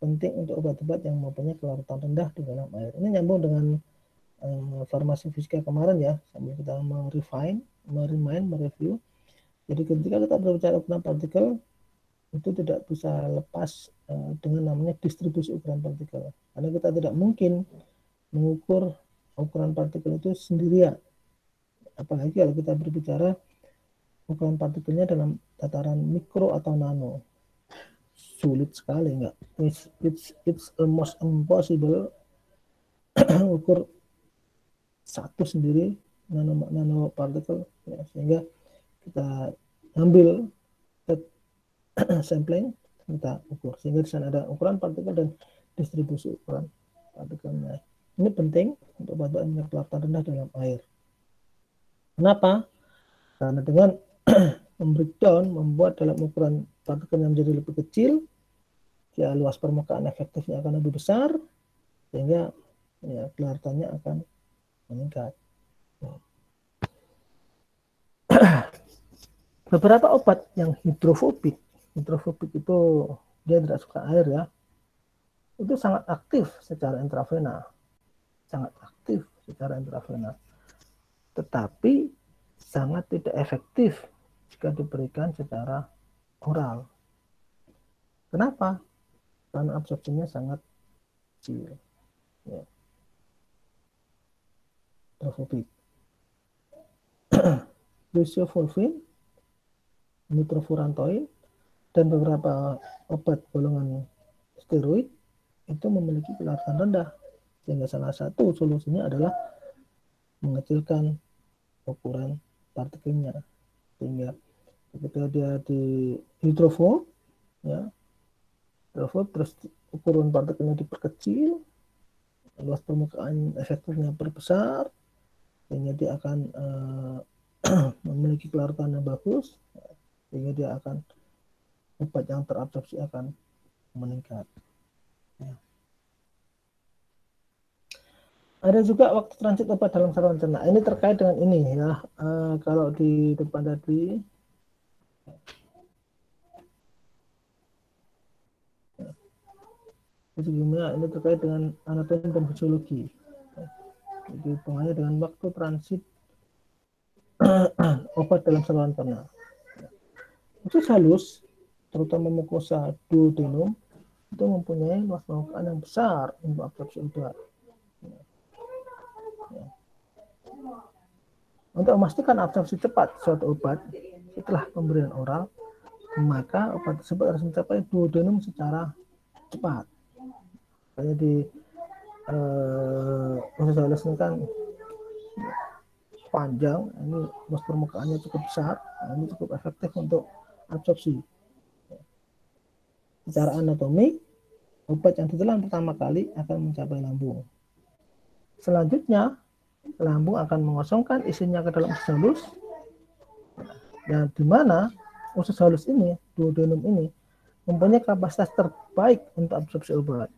penting untuk obat-obat yang mempunyai kelaratan rendah di dalam air. Ini nyambung dengan farmasi fisika kemarin ya, sambil kita mereview. Jadi ketika kita berbicara ukuran partikel, itu tidak bisa lepas dengan namanya distribusi ukuran partikel. Karena kita tidak mungkin mengukur ukuran partikel itu sendirian. Apalagi kalau kita berbicara ukuran partikelnya dalam tataran mikro atau nano. Sulit sekali, enggak? It's almost impossible ukur satu sendiri nano partikel, ya, sehingga kita ambil sampling, kita ukur, sehingga di sana ada ukuran partikel dan distribusi ukuran partikelnya. Ini penting untuk obat-obat yang kelaratan rendah dalam air. Kenapa? Karena dengan membreakdown, membuat dalam ukuran partikel yang menjadi lebih kecil, ya luas permukaan efektifnya akan lebih besar, sehingga ya kelaratannya akan meningkat. Beberapa obat yang hidrofobik itu dia tidak suka air ya, itu sangat aktif secara intravena, tetapi sangat tidak efektif jika diberikan secara oral. Kenapa? Karena absorpsinya sangat kecil. Ya. Hidrofobik. Lucifolvin, nitrofurantoin, dan beberapa obat golongan steroid itu memiliki kelaratan rendah, sehingga salah satu solusinya adalah mengecilkan ukuran partikelnya, sehingga ketika dia di hidrofob, ya, terus ukuran partikelnya diperkecil, luas permukaan efektifnya berbesar, sehingga dia akan memiliki kelaratan yang bagus, sehingga dia akan obat yang terabsorpsi akan meningkat. Ya. Ada juga waktu transit obat dalam saluran cerna. Ini terkait dengan ini ya. Kalau di depan tadi, kimia ini terkait dengan anatomi dan fisiologi. Jadi hubungannya dengan waktu transit obat dalam saluran cerna. Usus halus, terutama mukosa duodenum, itu mempunyai luas permukaan yang besar untuk absorpsi obat. Ya. Untuk memastikan absorpsi cepat suatu obat setelah pemberian oral, maka obat tersebut harus mencapai duodenum secara cepat. Kayak di usus halus ini kan panjang, ini luas permukaannya cukup besar, ini cukup efektif untuk absorpsi. Secara anatomi, obat yang ditelan pertama kali akan mencapai lambung. Selanjutnya, lambung akan mengosongkan isinya ke dalam usus halus, dan di mana usus halus ini, duodenum ini, mempunyai kapasitas terbaik untuk absorpsi obat.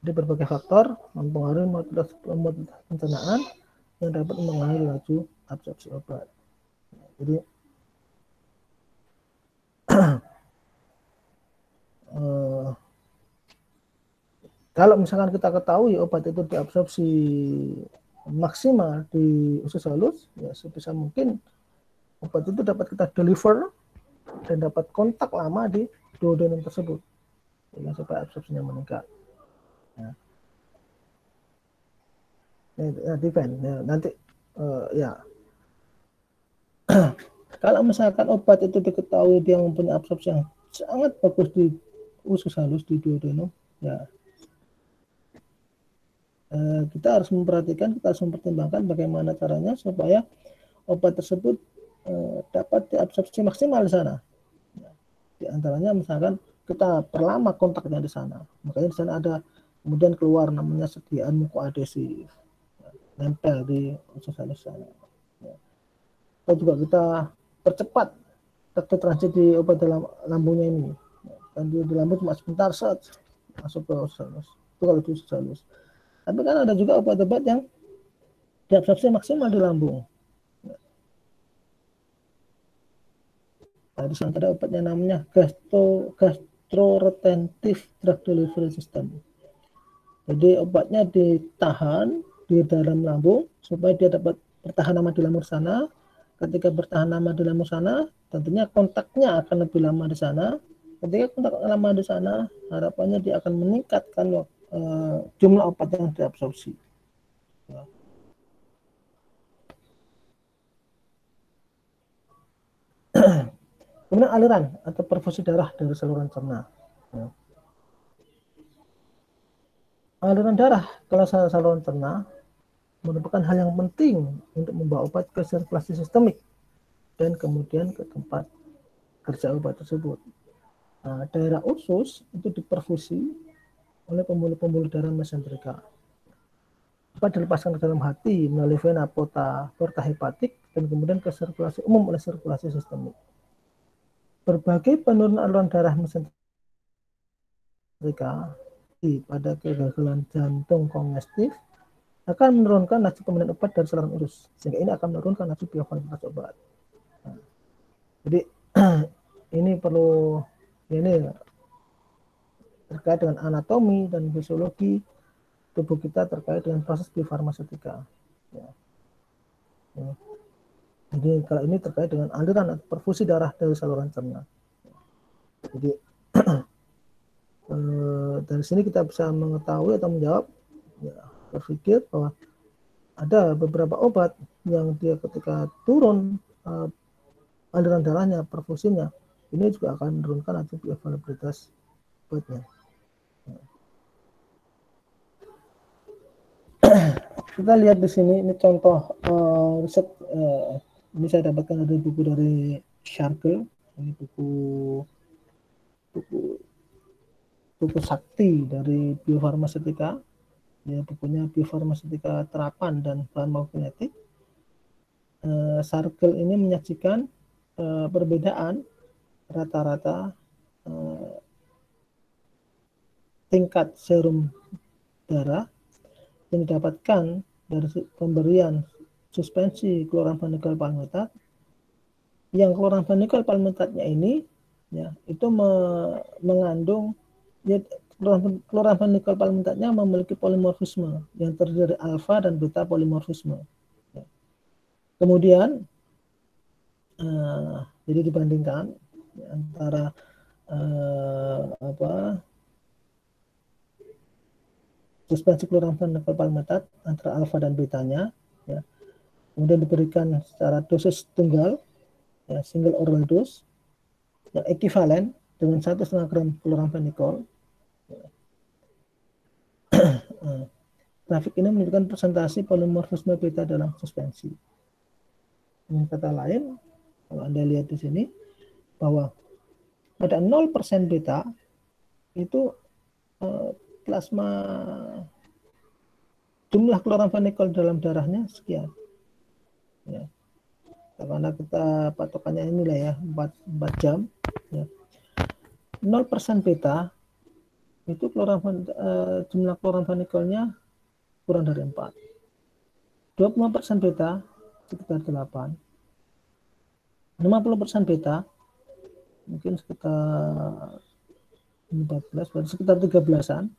Jadi berbagai faktor mempengaruhi mobilitas pencernaan yang dapat mengaruhi laju absorpsi obat. Jadi kalau misalkan kita ketahui obat itu diabsorpsi maksimal di usus halus, ya sebisa mungkin obat itu dapat kita deliver dan dapat kontak lama di duodenum tersebut, sehingga supaya absorpsinya meningkat. Ya, depend. Ya, nanti ya. Kalau misalkan obat itu diketahui dia mempunyai absorpsi yang sangat bagus di usus halus di duodenum, ya kita harus memperhatikan, kita harus mempertimbangkan bagaimana caranya supaya obat tersebut dapat diabsorpsi maksimal di sana. Di antaranya misalkan kita perlama kontaknya di sana, makanya di sana ada kemudian keluar namanya sediaan mukoadhesif, nempel di usus halus sana. Atau juga kita percepat taktik transit di obat dalam lambungnya ini. Dan di lambung cuma sebentar set masuk ke usus halus. Itu kalau di usus halus. Tapi kan ada juga obat-obat yang diabsorpsi maksimal di lambung. Nah, di sana ada obatnya namanya gastroretentive drug delivery system. Jadi obatnya ditahan di dalam lambung supaya dia dapat bertahan lama di lambung sana. Ketika bertahan lama di lambung sana, tentunya kontaknya akan lebih lama di sana. Ketika kontak lama di sana, harapannya dia akan meningkatkan jumlah obat yang diabsorpsi. Kemudian aliran atau perfusi darah dari saluran cerna. Aliran darah ke saluran cerna merupakan hal yang penting untuk membawa obat ke sirkulasi sistemik dan kemudian ke tempat kerja obat tersebut. Nah, daerah usus itu diperfusi oleh pembuluh-pembuluh darah mesenterika. Obat dilepaskan ke dalam hati melalui vena porta hepatik dan kemudian ke sirkulasi umum oleh sirkulasi sistemik. Berbagai penurunan aliran darah mesenterika pada kegagalan jantung kongestif akan menurunkan laju pemindahan obat dari saluran usus, sehingga ini akan menurunkan laju bioavailabilitas obat. Nah, jadi ini perlu terkait dengan anatomi dan fisiologi tubuh kita terkait dengan proses biofarmaseutika. Ya. Jadi kalau ini terkait dengan aliran atau perfusi darah dari saluran cerna. Jadi dari sini kita bisa mengetahui atau menjawab, ya, berpikir bahwa ada beberapa obat yang dia ketika turun aliran darahnya, perfusinya, ini juga akan menurunkan laju bioavailabilitas obatnya. Kita lihat di sini, ini contoh riset ini saya dapatkan dari buku dari Sharkle, ini buku sakti dari biofarmaseutika, ya, bukunya biofarmaseutika terapan dan farmakokinetik. Sharkle ini menyajikan perbedaan rata-rata tingkat serum darah yang didapatkan dari pemberian suspensi kloramfenikol palmitat, yang kloramfenikol palmitatnya ini, ya, itu mengandung, ya, kloramfenikol palmitatnya memiliki polimorfisme yang terdiri dari alfa dan beta polimorfisme. Ya. Kemudian jadi dibandingkan, ya, antara suspensi kloramfenikol palmitat antara alfa dan betanya, ya. Kemudian diberikan secara dosis tunggal, ya, single oral dose yang ekivalen dengan 1,5 gram kloramfenikol. Ya. Grafik ini menunjukkan presentasi polimorfisme beta dalam suspensi. Dengan kata lain, kalau Anda lihat di sini bahwa pada 0% beta itu plasma jumlah kloramfenikol dalam darahnya sekian. Ya. Karena kita patokannya inilah ya, 4 jam. Ya. 0% beta itu jumlah kloramfenikolnya kurang dari 4. 20% beta sekitar 8. 50% beta mungkin sekitar 14, berarti sekitar 13-an.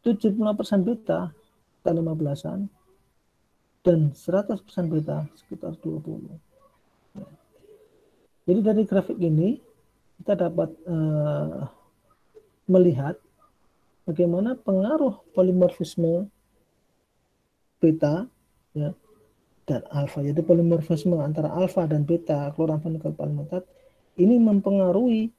75% beta sekitar 15-an. Dan 100% beta sekitar 20. Jadi dari grafik ini kita dapat melihat bagaimana pengaruh polimorfisme beta, ya, dan alfa. Jadi polimorfisme antara alfa dan beta kloramfenikol palmitat ini mempengaruhi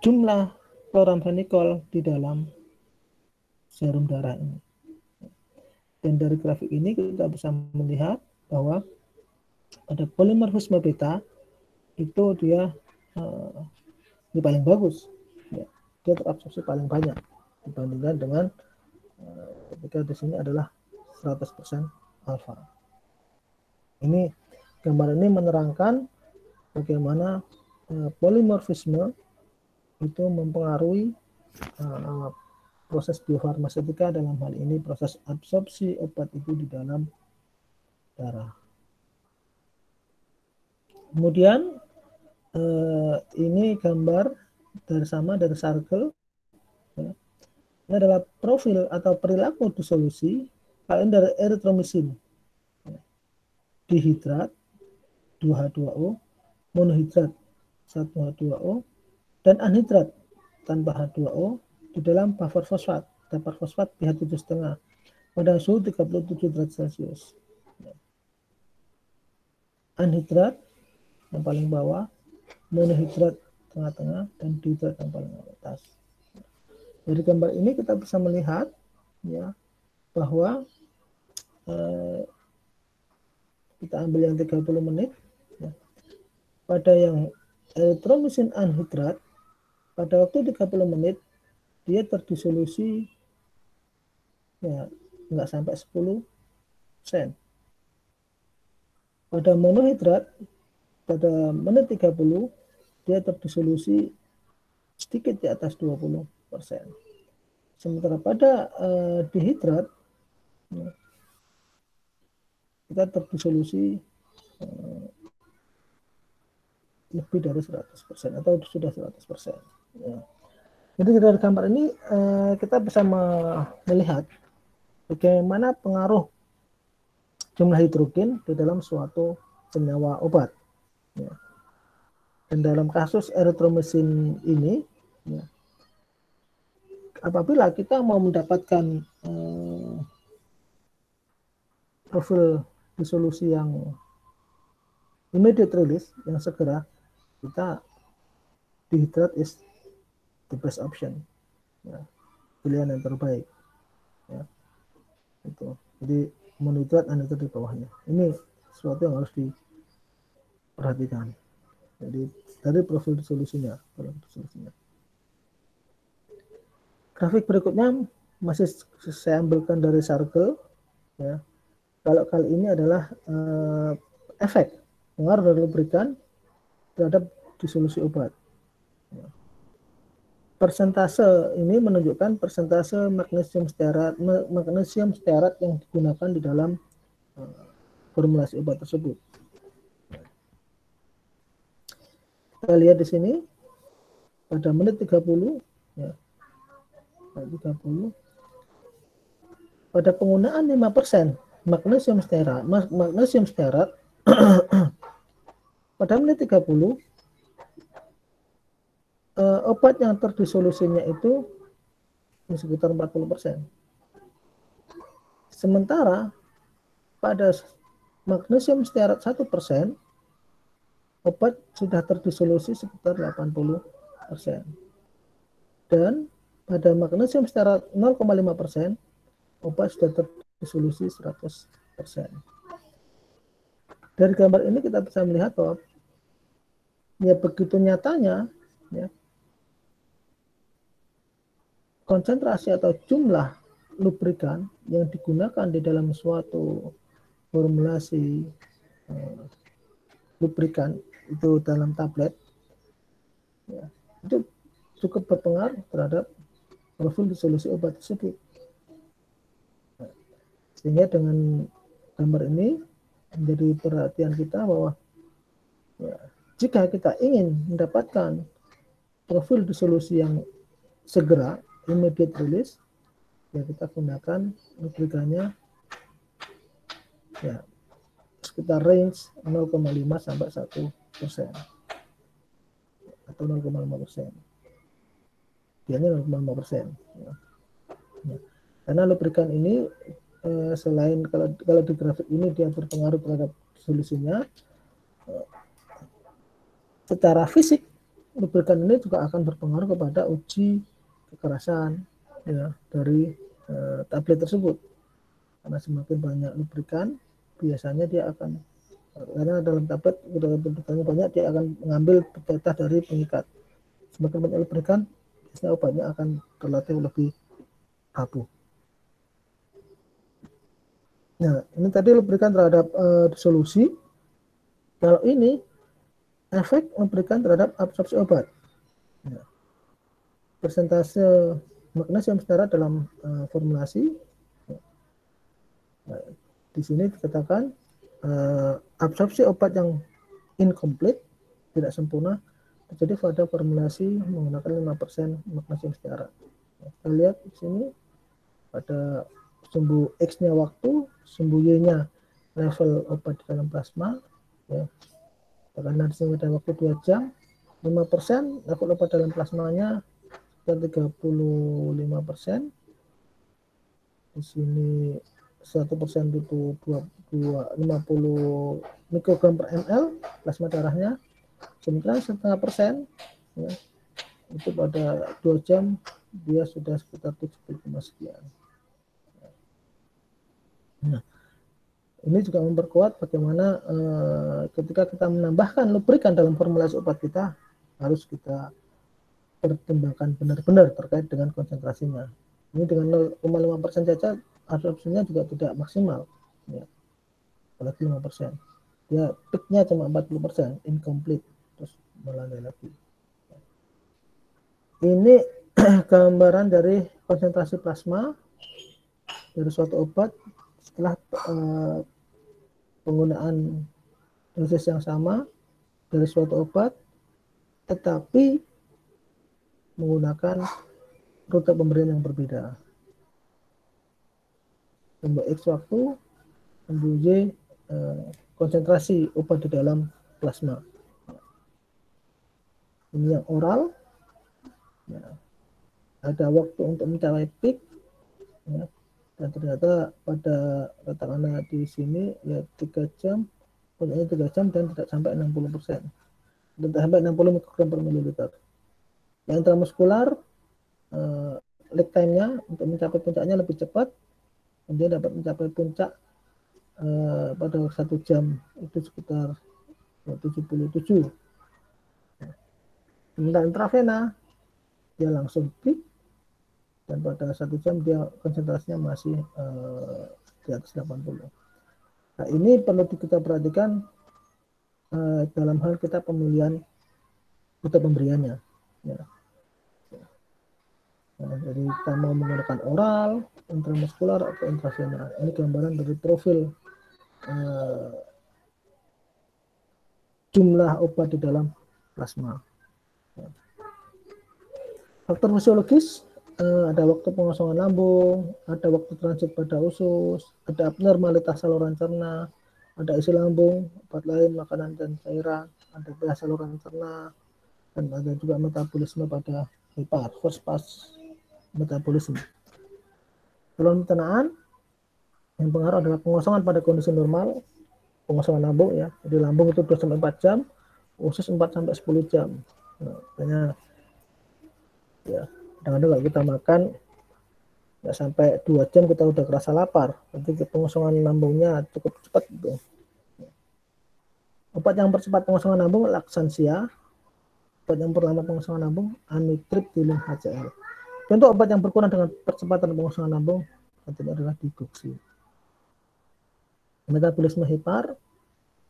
jumlah chloramphenicol di dalam serum darah ini. Dan dari grafik ini kita bisa melihat bahwa pada polimorfisme beta itu dia ini paling bagus, ya. Dia terabsorpsi paling banyak dibandingkan dengan ketika di sini adalah 100% alfa. Ini gambar ini menerangkan bagaimana polimorfisme itu mempengaruhi proses biofarmaseutika, dalam hal ini proses absorpsi obat itu di dalam darah. Kemudian ini gambar dari circle, ya. Ini adalah profil atau perilaku disolusi dari eritromisin, ya. Dihidrat 2H2O, monohidrat 1H2O, dan anhidrat tanpa H2O di dalam buffer fosfat, buffer fosfat pH 7,5 pada suhu 37 derajat Celcius. Anhidrat yang paling bawah, monohidrat tengah-tengah, dan dihidrat yang paling atas. Dari gambar ini kita bisa melihat, ya, bahwa kita ambil yang 30 menit, ya. Pada yang eritromisin anhidrat, pada waktu 30 menit dia terdisolusi, ya, nggak sampai 10%. Pada monohidrat pada menit 30 dia terdisolusi sedikit di atas 20%. Sementara pada dihidrat, ya, kita terdisolusi lebih dari 100% atau sudah 100%. Ya. Jadi dari gambar ini kita bisa melihat bagaimana pengaruh jumlah hidrogen di dalam suatu senyawa obat. Ya. Dan dalam kasus eritromisin ini, ya, apabila kita mau mendapatkan profil disolusi yang immediate release, yang segera, kita dihidrat is the best option, ya, pilihan yang terbaik, ya. Itu. Jadi monohidrat, anhidrat di bawahnya. Ini sesuatu yang harus diperhatikan. Jadi dari profil disolusinya. Grafik berikutnya masih saya ambilkan dari circle, ya. Kalau kali ini adalah efek pengaruh dari lubrikan terhadap disolusi obat. Ya. Persentase ini menunjukkan persentase magnesium stearat yang digunakan di dalam formulasi obat tersebut. Kita lihat di sini pada menit 30, ya, 30 pada penggunaan 5% magnesium stearat pada menit 30 obat yang terdisolusinya itu sekitar 40%. Sementara pada magnesium stearat 1%, obat sudah terdisolusi sekitar 80%. Dan pada magnesium stearat 0,5%, obat sudah terdisolusi 100%. Dari gambar ini kita bisa melihat bahwa, ya, begitu nyatanya, ya, konsentrasi atau jumlah lubrikan yang digunakan di dalam suatu formulasi lubrikan itu dalam tablet, ya, itu cukup berpengaruh terhadap profil disolusi obat tersebut. Sehingga dengan gambar ini menjadi perhatian kita bahwa, ya, jika kita ingin mendapatkan profil disolusi yang segera, immediate release, ya, kita gunakan lubrikannya, ya, sekitar range 0,5 sampai 1% atau 0,5%. Biasanya 0,5%. Ya. Ya. Karena lubrikan ini selain kalau di grafik ini dia berpengaruh terhadap solusinya, secara fisik lubrikan ini juga akan berpengaruh kepada uji kekerasan ya dari tablet tersebut. Karena semakin banyak lubrikan, biasanya dia akan, karena dalam tablet lubrikannya banyak, dia akan mengambil jatah dari pengikat. Semakin banyak lubrikan, biasanya obatnya akan relatif lebih rapuh. Nah, ini tadi lubrikan terhadap disolusi. Kalau ini efek lubrikan terhadap absorpsi obat. Nah, persentase magnesium stearat dalam formulasi. Nah, di sini dikatakan absorpsi obat yang incomplete, tidak sempurna, terjadi pada formulasi menggunakan 5% magnesium stearat. Nah, kita lihat di sini pada sumbu X-nya waktu, sumbu Y-nya level obat di dalam plasma. Ya. Karena di sini ada waktu 2 jam, 5% level obat dalam plasmanya dan 35%. Di sini 1% itu 50 mikrogram per ml plasma darahnya, sementara 0,5% ya, itu pada 2 jam dia sudah sekitar 70 sekian. Nah, ini juga memperkuat bagaimana ketika kita menambahkan lubrikan dalam formulasi obat kita, harus kita pertimbangkan benar-benar terkait dengan konsentrasinya. Ini dengan 0,5% saja absorpsinya juga tidak maksimal, ya. Apalagi 5%. Dia peaknya cuma 40%, incomplete, terus melandai lagi. Ini gambaran dari konsentrasi plasma dari suatu obat setelah penggunaan dosis yang sama dari suatu obat, tetapi menggunakan rute pemberian yang berbeda. Sumbu X waktu, sumbu Y konsentrasi obat di dalam plasma. Ini yang oral, ya, ada waktu untuk mencapai peak, ya, dan ternyata pada katakanlah di sini ya 3 jam, punya 3 jam dan tidak sampai 60%, tidak sampai 60 mikrogram per mililiter. Yang intramuskular lag time-nya untuk mencapai puncaknya lebih cepat, dan dia dapat mencapai puncak pada 1 jam itu sekitar 77. Sementara intravena dia langsung peak dan pada 1 jam dia konsentrasinya masih di atas 80. Nah, ini perlu kita perhatikan dalam hal kita pemilihan rute pemberiannya, ya. Nah, jadi kita mau menggunakan oral, intramuskular atau intravena. Ini gambaran dari profil jumlah obat di dalam plasma. Faktor fisiologis, ada waktu pengosongan lambung, ada waktu transit pada usus, ada abnormalitas saluran cerna, ada isi lambung, obat lain, makanan dan cairan, ada pH saluran cerna, dan ada juga metabolisme pada hepar, first pass metabolisme. Saluran pencernaan yang pengaruh adalah pengosongan pada kondisi normal, pengosongan lambung ya. Jadi lambung itu 2-4 jam, usus 4-10 jam. Nah, makanya ya kadang-kadang kalau kita makan nggak sampai 2 jam kita udah kerasa lapar, nanti pengosongan lambungnya cukup cepat gitu. Obat yang percepat pengosongan lambung laksansia, obat yang perlambat pengosongan lambung amitriptyline HCl. Contoh obat yang berkurang dengan percepatan pengosongan lambung artinya adalah digoxin. Metabolisme hepar,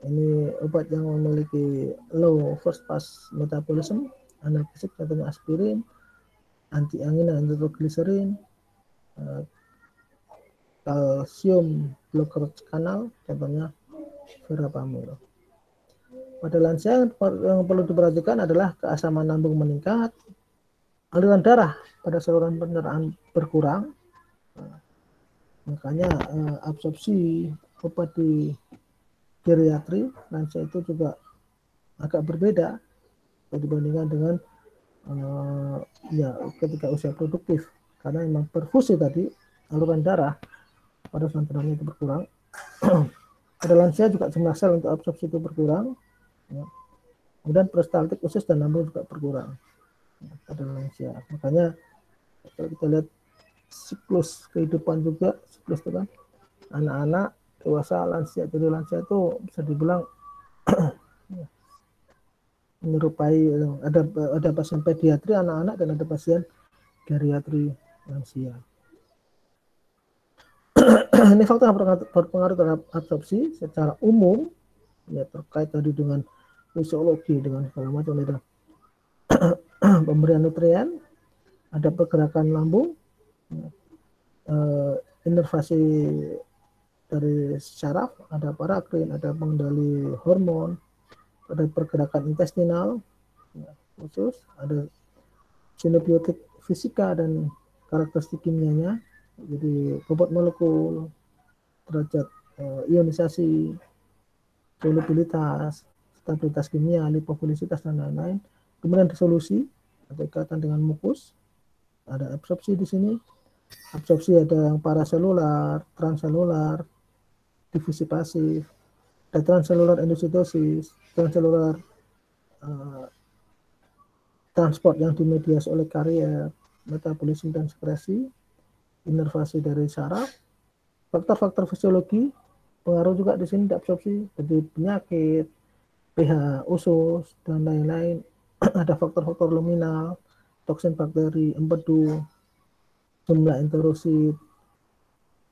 ini obat yang memiliki low first pass metabolism, analgesik contohnya aspirin, antiangina, nitroglycerin, kalsium blocker kanal contohnya verapamil. Pada lansia yang perlu diperhatikan adalah keasaman lambung meningkat, aliran darah pada saluran pencernaan berkurang, makanya absorpsi obat di geriatri lansia itu juga agak berbeda dibandingkan dengan ya ketika usia produktif, karena memang perfusi tadi aluran darah pada saluran pencernaan itu berkurang. Pada lansia juga jumlah sel untuk absorpsi itu berkurang, ya. Kemudian peristaltik usus dan lambung juga berkurang pada lansia. Makanya kalau kita lihat siklus kehidupan juga, siklus itu kan anak-anak, dewasa, lansia. Jadi lansia itu bisa dibilang menyerupai, ada pasien pediatri anak-anak dan ada pasien geriatri lansia. Ini faktor yang berpengaruh terhadap absorpsi secara umum, ya terkait tadi dengan fisiologi, dengan segala macam itu. Pemberian nutrien, ada pergerakan lambung, inervasi dari syaraf, ada parakrin, ada pengendali hormon, ada pergerakan intestinal, khusus, ada sinebiotik fisika dan karakteristik kimianya, jadi bobot molekul, derajat ionisasi, solubilitas, stabilitas kimia, lipofilisitas, dan lain-lain. Kemudian disolusi, ada ikatan dengan mukus, ada absorpsi di sini. Absorpsi ada yang paraselular, transselular, difusi pasif, ada transselular endositosis, transselular transport yang dimediasi oleh karier, metabolisme dan sekresi, inervasi dari saraf, faktor-faktor fisiologi pengaruh juga di sini absorpsi, jadi penyakit, pH usus dan lain-lain. Ada faktor-faktor luminal, toksin bakteri, empedu, jumlah enterosit,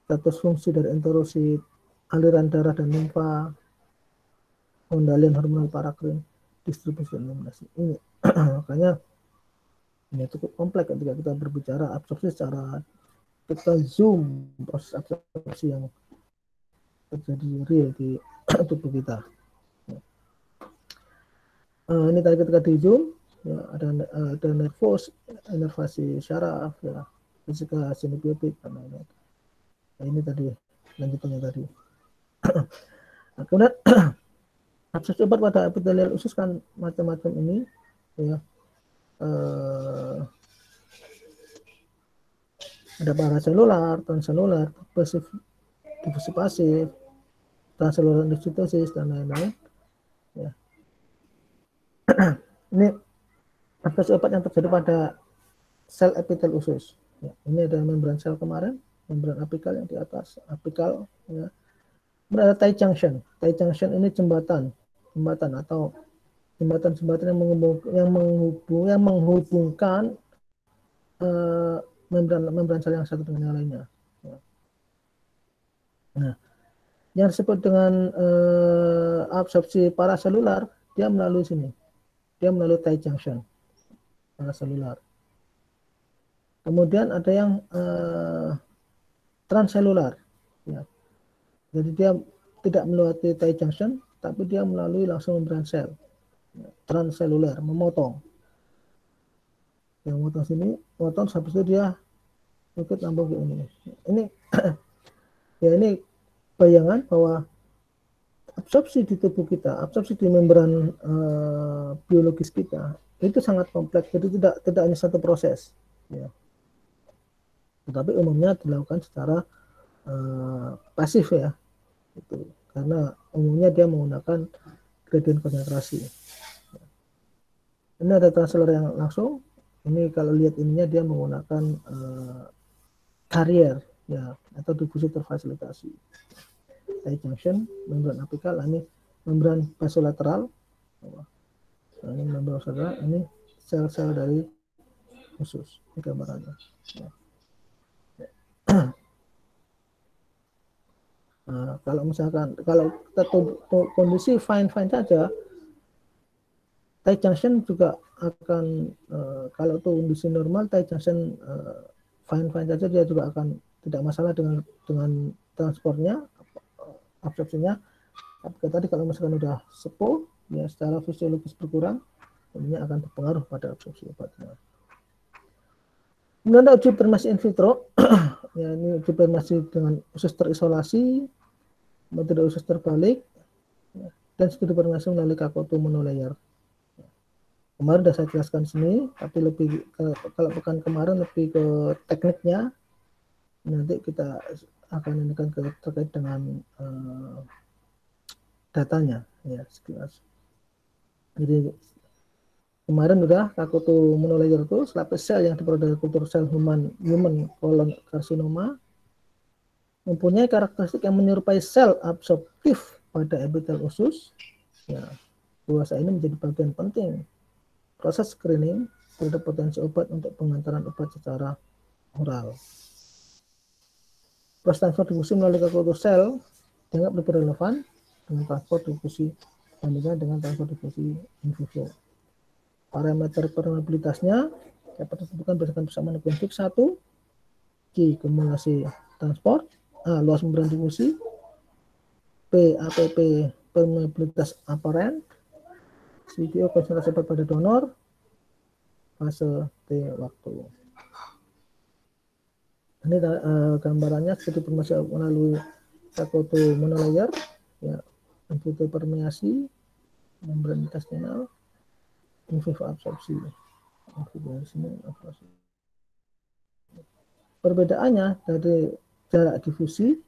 status fungsi dari enterosit, aliran darah dan limfa, pengendalian hormonal parakrin, distribusi eliminasi. Ini makanya ini cukup kompleks ketika kita berbicara absorpsi secara, kita zoom proses absorpsi yang terjadi real di tubuh kita. Ini tadi ketika di zoom, ya, ada nervos, inervasi syaraf, ya, fisika sinebiotik dan lain-lain. Nah, ini tadi lanjutannya tadi. Nah, kemudian absorpsi obat pada epitelial usus kan macam-macam ini, ya. Ada paraselular, transselular, difusi pasif, transselular endositosis dan lain-lain. Ya. Ini absorpsi obat yang terjadi pada sel epitel usus. Ya, ini ada membran sel kemarin, membran apikal yang di atas, apikal. Ya. Kemudian ada tight junction. Tight junction ini jembatan atau jembatan yang menghubungkan membran sel yang satu dengan yang lainnya. Ya. Nah, yang disebut dengan absorpsi paraselular, dia melalui sini, dia melalui tight junction paraselular. Kemudian ada yang transselular, ya. Jadi dia tidak melalui tight junction, tapi dia melalui langsung membran sel, ya. Transselular, memotong. Yang memotong sini, memotong habis itu dia ikut lambung ke ini. Ini ya, ini bayangan bahwa absorpsi di tubuh kita, absorpsi di membran biologis kita itu sangat kompleks. Jadi tidak hanya satu proses, ya. Tetapi umumnya dilakukan secara pasif, ya, itu karena umumnya dia menggunakan gradient konsentrasi. Ini ada transselular yang langsung. Ini kalau lihat ininya dia menggunakan karier, ya, atau difusi terfasilitasi. Tight junction, membran apikal, ini membran basolateral. Nah, ini membran basolateral, ini sel-sel dari usus. Ini gambarannya. Ya. Nah, kalau misalkan kita kondisi fine saja, tight junction juga akan kalau kondisi normal tight junction fine saja, dia juga akan tidak masalah dengan transportnya, absorpsinya. Tapi tadi kalau misalkan udah sepuh, ya secara fisiologis berkurang, ini akan berpengaruh pada absorpsi obatnya. Kemudian ada uji fermentasi in vitro. Ya, ini uji fermentasi dengan usus terisolasi, metode usus terbalik, ya, dan studi fermentasi melalui kakoto monolayer. Kemarin sudah saya jelaskan sini, tapi lebih kalau pekan kemarin lebih ke tekniknya. Nanti kita akan inikan terkait dengan datanya, ya, sekilas. Jadi kemarin udah Kakutu monolayer itu lapis sel yang diperoleh dari kultur sel human colon carcinoma mempunyai karakteristik yang menyerupai sel absorptif pada epitel usus. Ya, puasa ini menjadi bagian penting proses screening terhadap potensi obat untuk pengantaran obat secara oral. Proses transfer difusi melalui kultur sel dianggap lebih relevan dengan transfer difusi dibandingkan dengan transfer difusi in vivo. Parameter permeabilitasnya dapat ditentukan berdasarkan persamaan konflik 1, Q kumulasi transport, A luas membran difusi, P APP permeabilitas aparent, CDO konsentrasi obat pada donor, fase T waktu. Ini gambarannya seperti informasi melalui Kakutu monolayer, ya, in vitro permeasi, membran intestinal, in vivo absorpsi. Perbedaannya dari jarak difusi,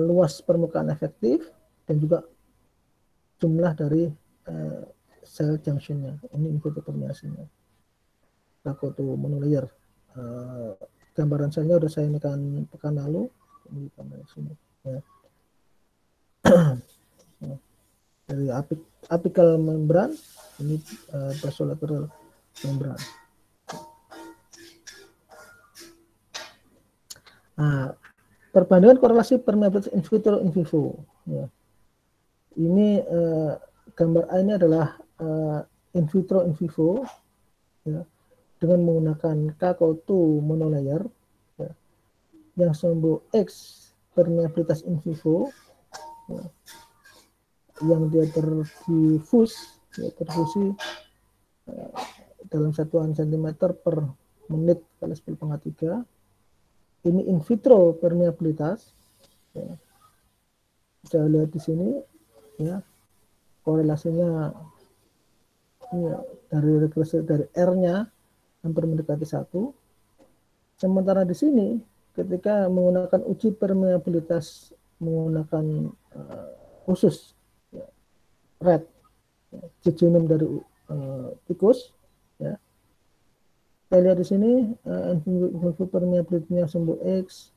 luas permukaan efektif, dan juga jumlah dari sel junctionnya. Ini in vitro permeasinya. Kakutu monolayer. Gambaran selnya udah saya nekan pekan lalu. Ini gambar sini. Ya. Dari apical membran, ini basolateral membran. Nah, perbandingan korelasi permeabilitas in vitro in vivo. Ya. Ini gambar A ini adalah in vitro in vivo, ya, dengan menggunakan Kakutu monolayer, ya, yang sumbu X permeabilitas in vivo, ya, yang dia terdifus, ya, terfusi dalam satuan sentimeter per menit kali 10⁻³ ini in vitro permeabilitas, ya. Bisa lihat di sini, ya, korelasinya, ya, dari R-nya hampir mendekati 1. Sementara di sini ketika menggunakan uji permeabilitas menggunakan usus, ya, rat, ya, jejunum dari tikus, ya. Kita lihat di sini in vitro permeabilitasnya sumbu X,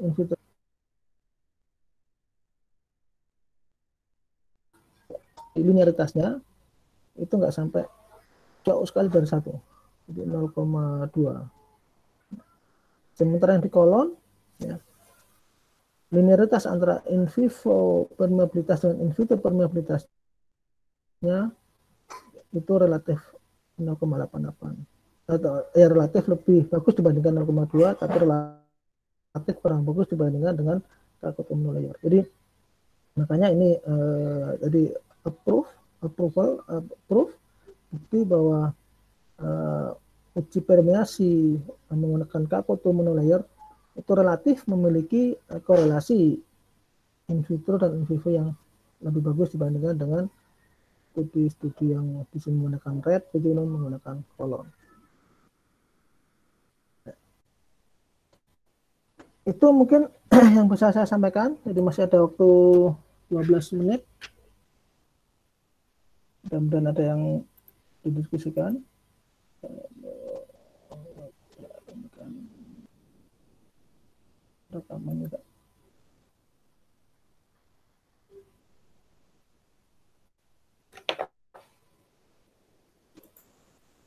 in vitro linearitasnya itu nggak sampai, jauh sekali dari 1, jadi 0,2. Sementara yang di kolon, ya, linearitas antara in vivo permeabilitas dengan in vitro permeabilitasnya itu relatif 0,88, atau ya relatif lebih bagus dibandingkan 0,2, tapi relatif kurang bagus dibandingkan dengan Kakutu monolayer. Jadi makanya ini jadi approval bukti bahwa uji permeasi menggunakan Kakutu monolayer itu relatif memiliki korelasi in vitro dan in vivo yang lebih bagus dibandingkan dengan studi yang bisa menggunakan rat, jejunum menggunakan kolon. Itu mungkin yang bisa saya sampaikan. Jadi masih ada waktu 12 menit. Mudah-mudahan ada yang didiskusikan. Rekamannya